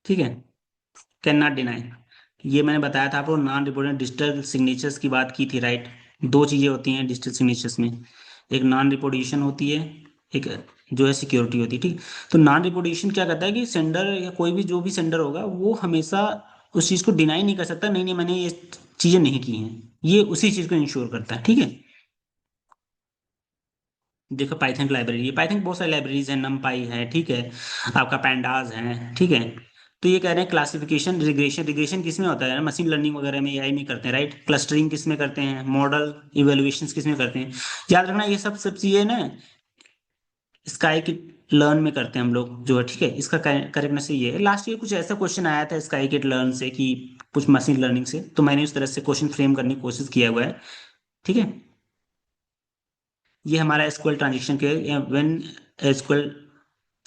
ठीक है, कैन नॉट डिनाई। ये मैंने बताया था आपको, नॉन रिपोर्टेड डिजिटल सिग्नेचर्स की बात की थी, राइट। दो चीजें होती हैं डिजिटल सिग्नेचर्स में, एक नॉन रिपोर्टेशन होती है, एक जो है सिक्योरिटी होती है, ठीक। तो नॉन रिपोर्टेशन क्या करता है कि सेंडर या कोई भी जो भी सेंडर होगा वो हमेशा उस चीज को डिनाई नहीं कर सकता, नहीं नहीं मैंने ये चीजें नहीं की हैं, ये उसी चीज को इंश्योर करता है, ठीक है। देखो पाइथन की लाइब्रेरी है, पाइथन की बहुत सारी लाइब्रेरीज है, नमपाई है, ठीक है, आपका पैंडाज है, ठीक है। तो ये कह रहे हैं क्लासिफिकेशन, रिग्रेशन, रिग्रेशन किस में होता है, मशीन लर्निंग वगैरह में, एआई में करते हैं, राइट। क्लस्टरिंग किस में करते हैं, मॉडल इवेल्युएशन किस में करते हैं। याद रखना ये सब सब चीजें ना स्काई की लर्न में करते हैं हम लोग, जो है, ठीक है। इसका करेक्टनेस ये है, लास्ट ईयर कुछ ऐसा क्वेश्चन आया था स्काई किट लर्न से कि कुछ मशीन लर्निंग से, तो मैंने उस तरह से क्वेश्चन फ्रेम करने की कोशिश किया हुआ है, ठीक है। ये हमारा एसक्यूएल ट्रांजेक्शन के, when SQL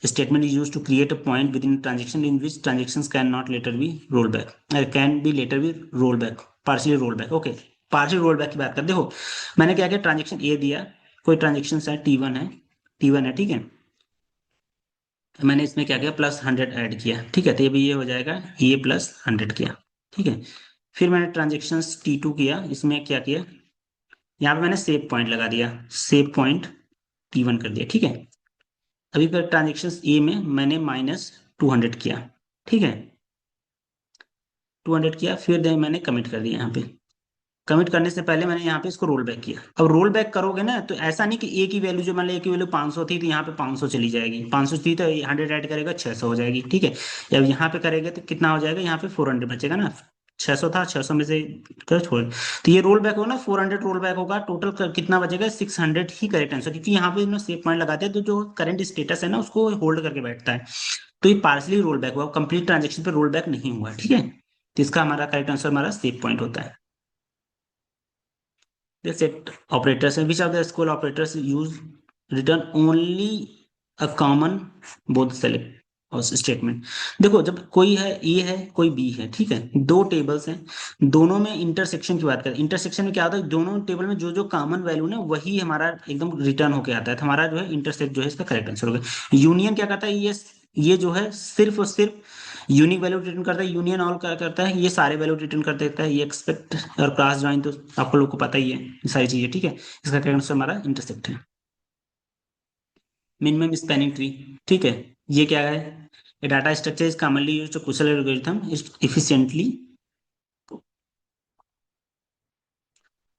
statement is used to create a point within a transaction in which transactions cannot later be rolled back, can be later be rolled back, partially rolled back, okay। Partial roll back की बात कर, देखो मैंने क्या किया, transaction ए दिया, कोई transaction है T1 है, T1 है, ठीक है। मैंने इसमें क्या किया, +100 ऐड किया, ठीक है, तो ये भी ये हो जाएगा, ये +100 किया, ठीक है। फिर मैंने ट्रांजेक्शन T2 किया, इसमें क्या किया, यहाँ पे मैंने सेव पॉइंट लगा दिया, सेव पॉइंट T1 कर दिया, ठीक है। अभी पर ट्रांजेक्शन ए में मैंने -200 किया, ठीक है, 200 किया, फिर दे मैंने कमिट कर दिया यहाँ पे। कमिट करने से पहले मैंने यहाँ पे इसको रोल बैक किया। अब रोल बैक करोगे ना तो ऐसा नहीं कि ए की वैल्यू, जो मान लो ए की वैल्यू 500 थी तो यहाँ पे 500 चली जाएगी, 500 थी तो 100 ऐड करेगा 600 हो जाएगी, ठीक है। जब यहाँ पे करेगा तो कितना हो जाएगा, यहाँ पे 400 बचेगा ना, 600 था, 600 में से कर छोड़, तो ये रोल बैक होगा ना, 400 रोल बैक होगा, टोटल कितना बचेगा, 600 ही करेक्ट आंसर, क्योंकि यहाँ पे इन्होंने सेव पॉइंट लगाते हैं तो जो करंट स्टेटस है ना उसको होल्ड करके बैठता है। तो ये पार्सली रोल बैक हुआ, कंप्लीट ट्रांजेक्शन पे रोल बैक नहीं हुआ, ठीक है। तो इसका हमारा करेक्ट आंसर हमारा सेव पॉइंट होता है। The set operators and which of the SQL operators use return only a common both select और स्टेटमेंट। देखो जब कोई है ए है कोई बी है, ठीक है, दो टेबल्स हैं, दोनों में इंटरसेक्शन की बात करें, इंटरसेक्शन में क्या होता है, दोनों टेबल में जो जो कॉमन वैल्यू ना वही हमारा एकदम रिटर्न होके आता है, तो हमारा जो है इंटरसेक्ट जो है इसका करेक्ट आंसर हो गया। यूनियन क्या करता है, ये जो है सिर्फ और सिर्फ यूनिक वैल्यू रिटर्न करता है, यूनियन ऑल क्या करता है, ये सारे वैल्यू रिटर्न कर देता है, ये एक्सपेक्ट और क्लास ज्वाइन तो आपको लोग को पता ही है ये सारी चीजें, ठीक है। इसका करेक्ट आंसर हमारा इंटरसेक्ट है। मिनिमम स्पैनिंग ट्री, ठीक है, ये क्या है, a data structure is commonly used to Kusal algorithm is efficiently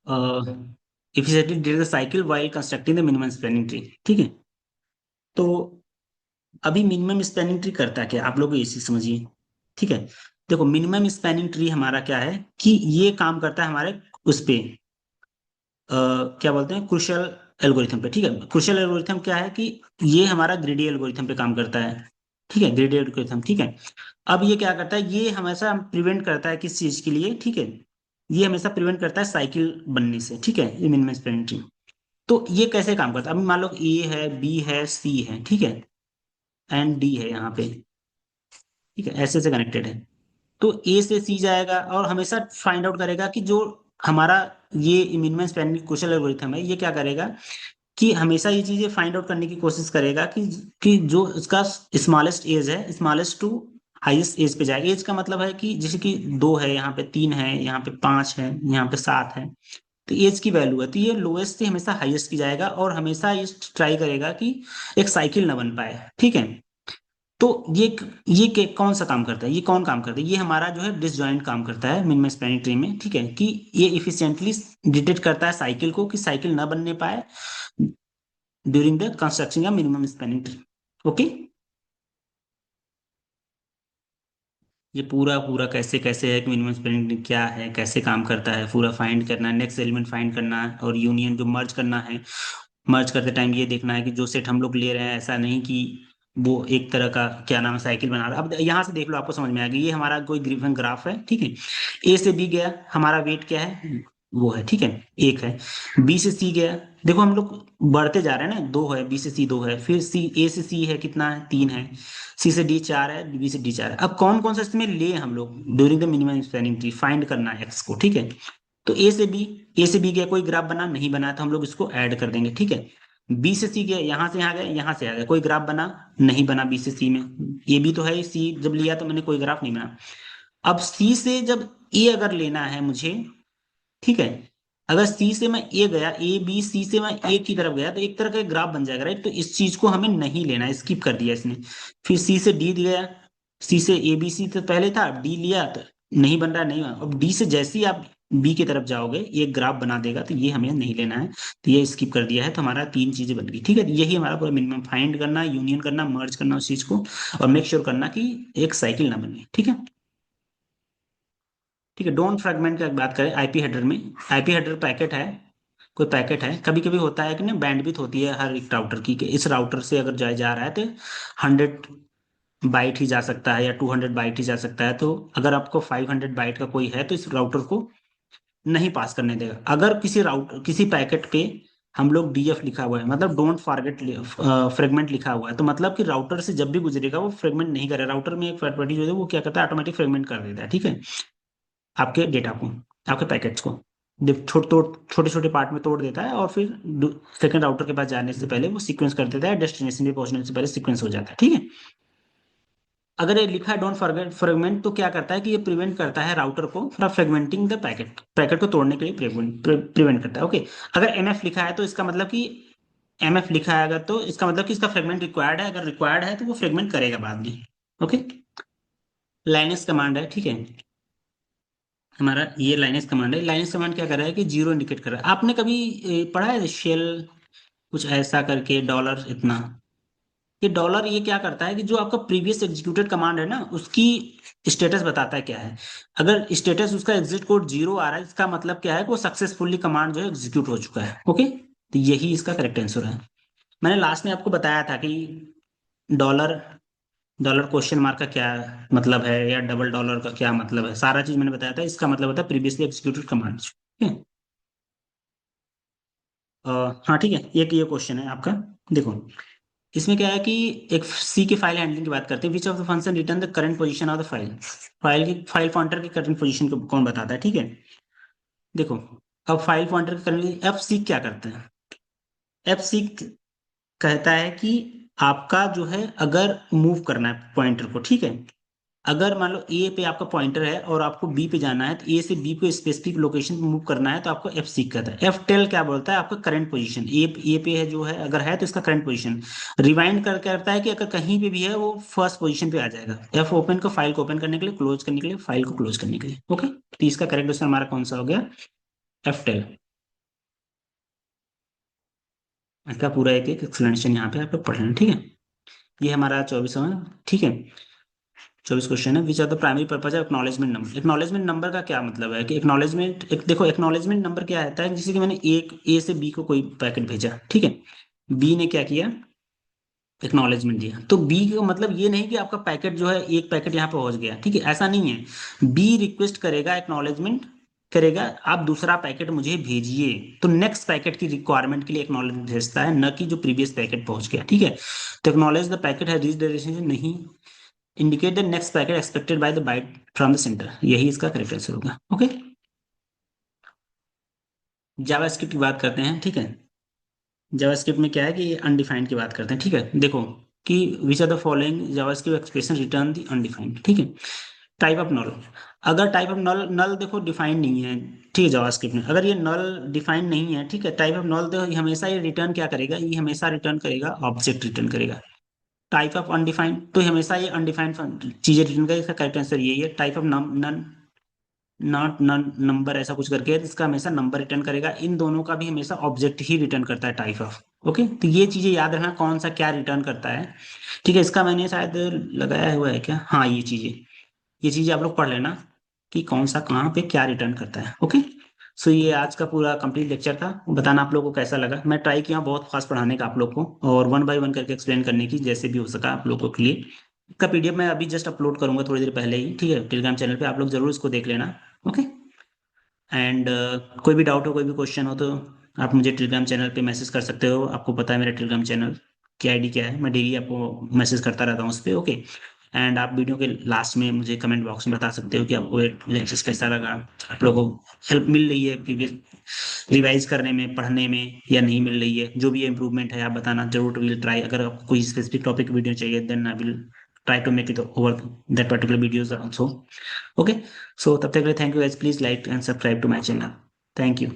uh, efficiently did the cycle while constructing the minimum spanning tree, ठीक है। तो अभी मिनिमम स्पैनिंग ट्री करता क्या, आप लोग ये चीज समझिए, ठीक है। देखो मिनिमम स्पैनिंग ट्री हमारा क्या है कि ये काम करता है हमारे उस पे क्या बोलते हैं, क्रुशियल एल्गोरिथम पे, ठीक है। क्रुशियल एल्गोरिथम क्या है कि ये हमारा ग्रीडी एल्गोरिथम पे काम करता है, ठीक है, ग्रीडी एल्गोरिथम, ठीक है। अब ये क्या करता है, ये हमेशा प्रिवेंट करता है किस चीज के लिए, ठीक है, ये हमेशा प्रिवेंट करता है साइकिल बनने से, ठीक है, ये मिनिमम स्पैनिंग ट्री। तो ये कैसे काम करता है, अब मान लो ए है, बी है, सी है, ठीक है, एंड डी है यहाँ पे, ठीक है, ऐसे से कनेक्टेड है। तो ए से सी जाएगा और हमेशा फाइंड आउट करेगा कि जो हमारा ये मिनिमम स्पैनिंग क्वेश्चन एल्गोरिथम है, ये क्या करेगा कि हमेशा ये चीजें फाइंड आउट करने की कोशिश करेगा कि जो उसका स्मॉलेस्ट एज है, स्मॉलेस्ट टू हाईएस्ट एज पे जाएगा। एज का मतलब है कि जैसे कि 2 है, यहाँ पे 3 है, यहाँ पे 5 है, यहाँ पे 7 है, तो एज की वैल्यू है, तो ये लोएस्ट से हमेशा हाईएस्ट की जाएगा और हमेशा ये ट्राई करेगा कि एक साइकिल ना बन पाए, ठीक है। तो कौन सा काम करता है, ये कौन काम करता है, ये हमारा जो है डिसजॉइंट काम करता है मिनिमम स्पैनिंग ट्री में, ठीक है, कि ये इफिशिएंटली डिटेक्ट करता है साइकिल को कि साइकिल ना बनने पाए ड्यूरिंग द कंस्ट्रक्शन या मिनिमम स्पैनिंग ट्री, ओके। ये पूरा पूरा कैसे कैसे है कि मिनिमम स्पैनिंग ट्री क्या है, कैसे काम करता है, पूरा फाइंड करना है, नेक्स्ट एलिमेंट फाइंड करना है और यूनियन जो मर्ज करना है, मर्ज करते टाइम ये देखना है कि जो सेट हम लोग ले रहे हैं ऐसा नहीं कि वो एक तरह का क्या नाम है साइकिल बना रहा है। अब यहाँ से देख लो, आपको समझ में आ गया, ये हमारा कोई गिवन ग्राफ है, ठीक है। ए से बी गया, हमारा वेट क्या है, वो है, ठीक है, एक है। बी से सी गया, देखो हम लोग बढ़ते जा रहे हैं ना, दो है, बी से सी दो है, फिर सी, ए से सी है कितना है, तीन है, सी से डी चार है, बी से डी चार है। अब कौन कौन सा इसमें ले हम लोग during the minimum spanning tree find करना है एक्स को, ठीक है। तो ए से बी गया, कोई ग्राफ बना नहीं बना, तो हम लोग इसको ऐड कर देंगे, ठीक है। बी से सी गया, यहां से यहाँ गया, यहां से आ गया, कोई ग्राफ बना नहीं बना बी से सी में। ये भी तो है, सी जब लिया तो मैंने कोई ग्राफ नहीं बना। अब सी से जब ए अगर लेना है मुझे, ठीक है, अगर सी से मैं ए गया, ए बी सी से मैं ए की तरफ गया, तो एक तरह का ग्राफ बन जाएगा, राइट। तो इस चीज को हमें नहीं लेना, स्किप कर दिया इसने। फिर सी से डी गया, सी से ए बी सी तो पहले था, डी लिया तो नहीं बन रहा, नहीं बना। अब डी से जैसे ही आप बी की तरफ जाओगे ये ग्राफ बना देगा, तो ये हमें नहीं लेना है, तो ये स्किप कर दिया है। तो हमारा तीन चीजें बन गई, ठीक है। यही हमारा पूरा मिनिमम, फाइंड करना, यूनियन करना, मर्ज करना उस चीज को, और मेक श्योर करना कि एक साइकिल ना बने, ठीक है। ठीक है, डोंट फ्रेगमेंट की बात करें आईपी हेडर में, आईपी हेडर पैकेट है, कोई पैकेट है, कभी कभी होता है कि ना बैंडविड्थ होती है हर एक राउटर की, कि इस राउटर से अगर जा रहा है तो 100 बाइट ही जा सकता है या 200 बाइट ही जा सकता है। तो अगर आपको 500 बाइट का कोई है तो इस राउटर को नहीं पास करने देगा। अगर किसी राउटर किसी पैकेट पे हम लोग डीएफ लिखा हुआ है, मतलब डोंट फॉरगेट फ्रेगमेंट लिखा हुआ है, तो मतलब कि राउटर से जब भी गुजरेगा वो फ्रेगमेंट नहीं करेगा। राउटर में एक प्रॉपर्टी जो है वो क्या करता है, ऑटोमेटिक फ्रेगमेंट कर देता है, ठीक है, आपके डेटा को, आपके पैकेट्स को। जब छोटे छोटे पार्ट में तोड़ देता है और फिर सेकंड राउटर के पास जाने से पहले वो सीक्वेंस कर देता है, डेस्टिनेशन पे पहुंचने से पहले सीक्वेंस हो जाता है, ठीक है। अगर ये लिखा है डोंट फॉरगेट फ्रेगमेंट, तो क्या करता है कि ये प्रिवेंट करता है राउटर को फ्रॉम फ्रेगमेंटिंग द पैकेट, पैकेट को तोड़ने के लिए प्रिवेंट करता है, ओके। अगर एमएफ लिखा है तो इसका मतलब कि एमएफ लिखा है अगर, तो इसका मतलब कि इसका फ्रेगमेंट रिक्वायर्ड है, अगर रिक्वायर्ड है तो वो फ्रेगमेंट करेगा बाद में, ओके। लाइनस कमांड है, ठीक है, हमारा ये लाइनस कमांड है। लाइनस कमांड क्या कर रहा है कि जीरो इंडिकेट कर रहा है। आपने कभी पढ़ा है शेल कुछ ऐसा करके डॉलर इतना, ये डॉलर ये क्या करता है कि जो आपका प्रीवियस एग्जीक्यूटेड कमांड है ना उसकी स्टेटस बताता है क्या है। अगर स्टेटस उसका एग्जिट कोड जीरो आ रहा है, इसका मतलब क्या है कि वो सक्सेसफुली कमांड जो है एग्जीक्यूट हो चुका है, ओके। तो यही इसका करेक्ट आंसर है। मैंने लास्ट में आपको बताया था कि डॉलर डॉलर क्वेश्चन मार्क का क्या मतलब है, या डबल डॉलर का क्या मतलब है, सारा चीज मैंने बताया था। इसका मतलब होता है प्रीवियसली एग्जीक्यूटेड कमांड, ठीक है। हाँ ठीक है, एक ये क्वेश्चन है आपका, देखो इसमें क्या है कि एक सी की फाइल हैंडलिंग की बात करते हैं। विच of the function return the current position of the file, file की फाइल पॉइंटर की करंट पोजीशन को कौन बताता है, ठीक है। देखो, अब फाइल पॉइंटर की करंट, एफ सी क्या करता है, एफ सी कहता है कि आपका जो है अगर मूव करना है पॉइंटर को, ठीक है, अगर मान लो ए पे आपका पॉइंटर है और आपको बी पे जाना है, तो ए से बी को स्पेसिफिक लोकेशन पे मूव करना है, तो आपको एफ सीक कहता है। एफ टेल क्या बोलता है, आपका करंट पोजीशन ए पे है जो है, अगर है तो इसका करंट पोजीशन रिवाइंड कर करता है कि अगर कहीं पे भी है वो फर्स्ट पोजीशन पे आ जाएगा। एफ ओपन को, फाइल को ओपन करने के लिए, क्लोज करने के लिए, फाइल को क्लोज करने के लिए, ओके। तो इसका करेक्ट आंसर हमारा कौन सा हो गया, एफ टेल। इसका पूरा एक एक एक्सप्लेनेशन यहाँ पे आपको पढ़ लेना, ठीक है। ये हमारा 24वां, ठीक है, 24 क्वेश्चन है। Which are the primary purpose of acknowledgement number. Acknowledgement number का क्या मतलब है कि एक्नॉलेजमेंट, एक देखो एक्नॉलेजमेंट नंबर क्या रहता है, जैसे कि मैंने एक ए से बी को कोई पैकेट भेजा, ठीक है, बी ने क्या किया, एक्नॉलेजमेंट दिया, तो बी का मतलब ये नहीं कि आपका पैकेट जो है एक पैकेट यहाँ पे पहुंच गया, ठीक है, ऐसा नहीं है। बी रिक्वेस्ट करेगा, एक्नॉलेजमेंट करेगा, आप दूसरा पैकेट मुझे भेजिए, तो नेक्स्ट पैकेट की रिक्वायरमेंट के लिए एक्नॉलेजमेंट भेजता है, न कि जो प्रीवियस पैकेट पहुंच गया, ठीक है। तो एक्नॉलेज द पैकेट है रीच डेस्टिनेशन नहीं, indicate the next packet expected by the byte from the sender, यही इसका करेक्ट आंसर होगा, ओके। जावास्क्रिप्ट की बात करते हैं, ठीक है। जावास्क्रिप्ट में क्या है कि अनडिफाइंड की बात करते हैं, ठीक है। देखो कि which are the following JavaScript expression return the undefined, ठीक है। टाइप ऑफ नल, अगर टाइप ऑफ नल, नल देखो डिफाइंड नहीं है, ठीक है, जावास्क्रिप्ट में अगर ये नल डिफाइंड नहीं है, ठीक है, टाइप ऑफ नल देखो हमेशा ये रिटर्न क्या करेगा, ये हमेशा रिटर्न करेगा ऑब्जेक्ट रिटर्न करेगा। टाइप ऑफ अनडिफाइंड, तो हमेशा ये अनडिफाइंड चीजें रिटर्न करेगा, इसका करेक्ट आंसर यही है। Type of NaN, not NaN number ऐसा कुछ करके है, इसका हमेशा नंबर रिटर्न करेगा। इन दोनों का भी हमेशा ऑब्जेक्ट ही रिटर्न करता है, टाइप ऑफ, ओके। तो ये चीजें याद रखना कौन सा क्या रिटर्न करता है, ठीक है। इसका मैंने शायद लगाया हुआ है क्या, हाँ ये चीजें आप लोग पढ़ लेना कि कौन सा कहाँ पे क्या रिटर्न करता है, ओके। सो ये आज का पूरा कंप्लीट लेक्चर था। बताना आप लोगों को कैसा लगा। मैं ट्राई किया हूँ बहुत फास्ट पढ़ाने का आप लोग को, और वन बाय वन करके एक्सप्लेन करने की, जैसे भी हो सका आप लोगों के लिए। इसका पीडीएफ मैं अभी जस्ट अपलोड करूंगा थोड़ी देर पहले ही, ठीक है, टेलीग्राम चैनल पे। आप लोग जरूर इसको देख लेना। ओके। एंड कोई भी डाउट हो, कोई भी क्वेश्चन हो, तो आप मुझे टेलीग्राम चैनल पे मैसेज कर सकते हो। आपको पता है मेरा टेलीग्राम चैनल की आईडी क्या है, मैं डेली आपको मैसेज करता रहता हूँ उस पर। ओके। एंड आप वीडियो के लास्ट में मुझे कमेंट बॉक्स में बता सकते हो कि आपको लेक्चर कैसा लगा, आप लोगों को हेल्प मिल रही है प्रीवियस रिवाइज करने में, पढ़ने में, या नहीं मिल रही है। जो भी इम्प्रूवमेंट है आप बताना जरूर। विल ट्राई, अगर आपको कोई स्पेसिफिक टॉपिक वीडियो चाहिए, then I will try to make it over that particular videos also. Okay. So तब तक के लिए thank you guys, please like and subscribe to my channel. Thank you.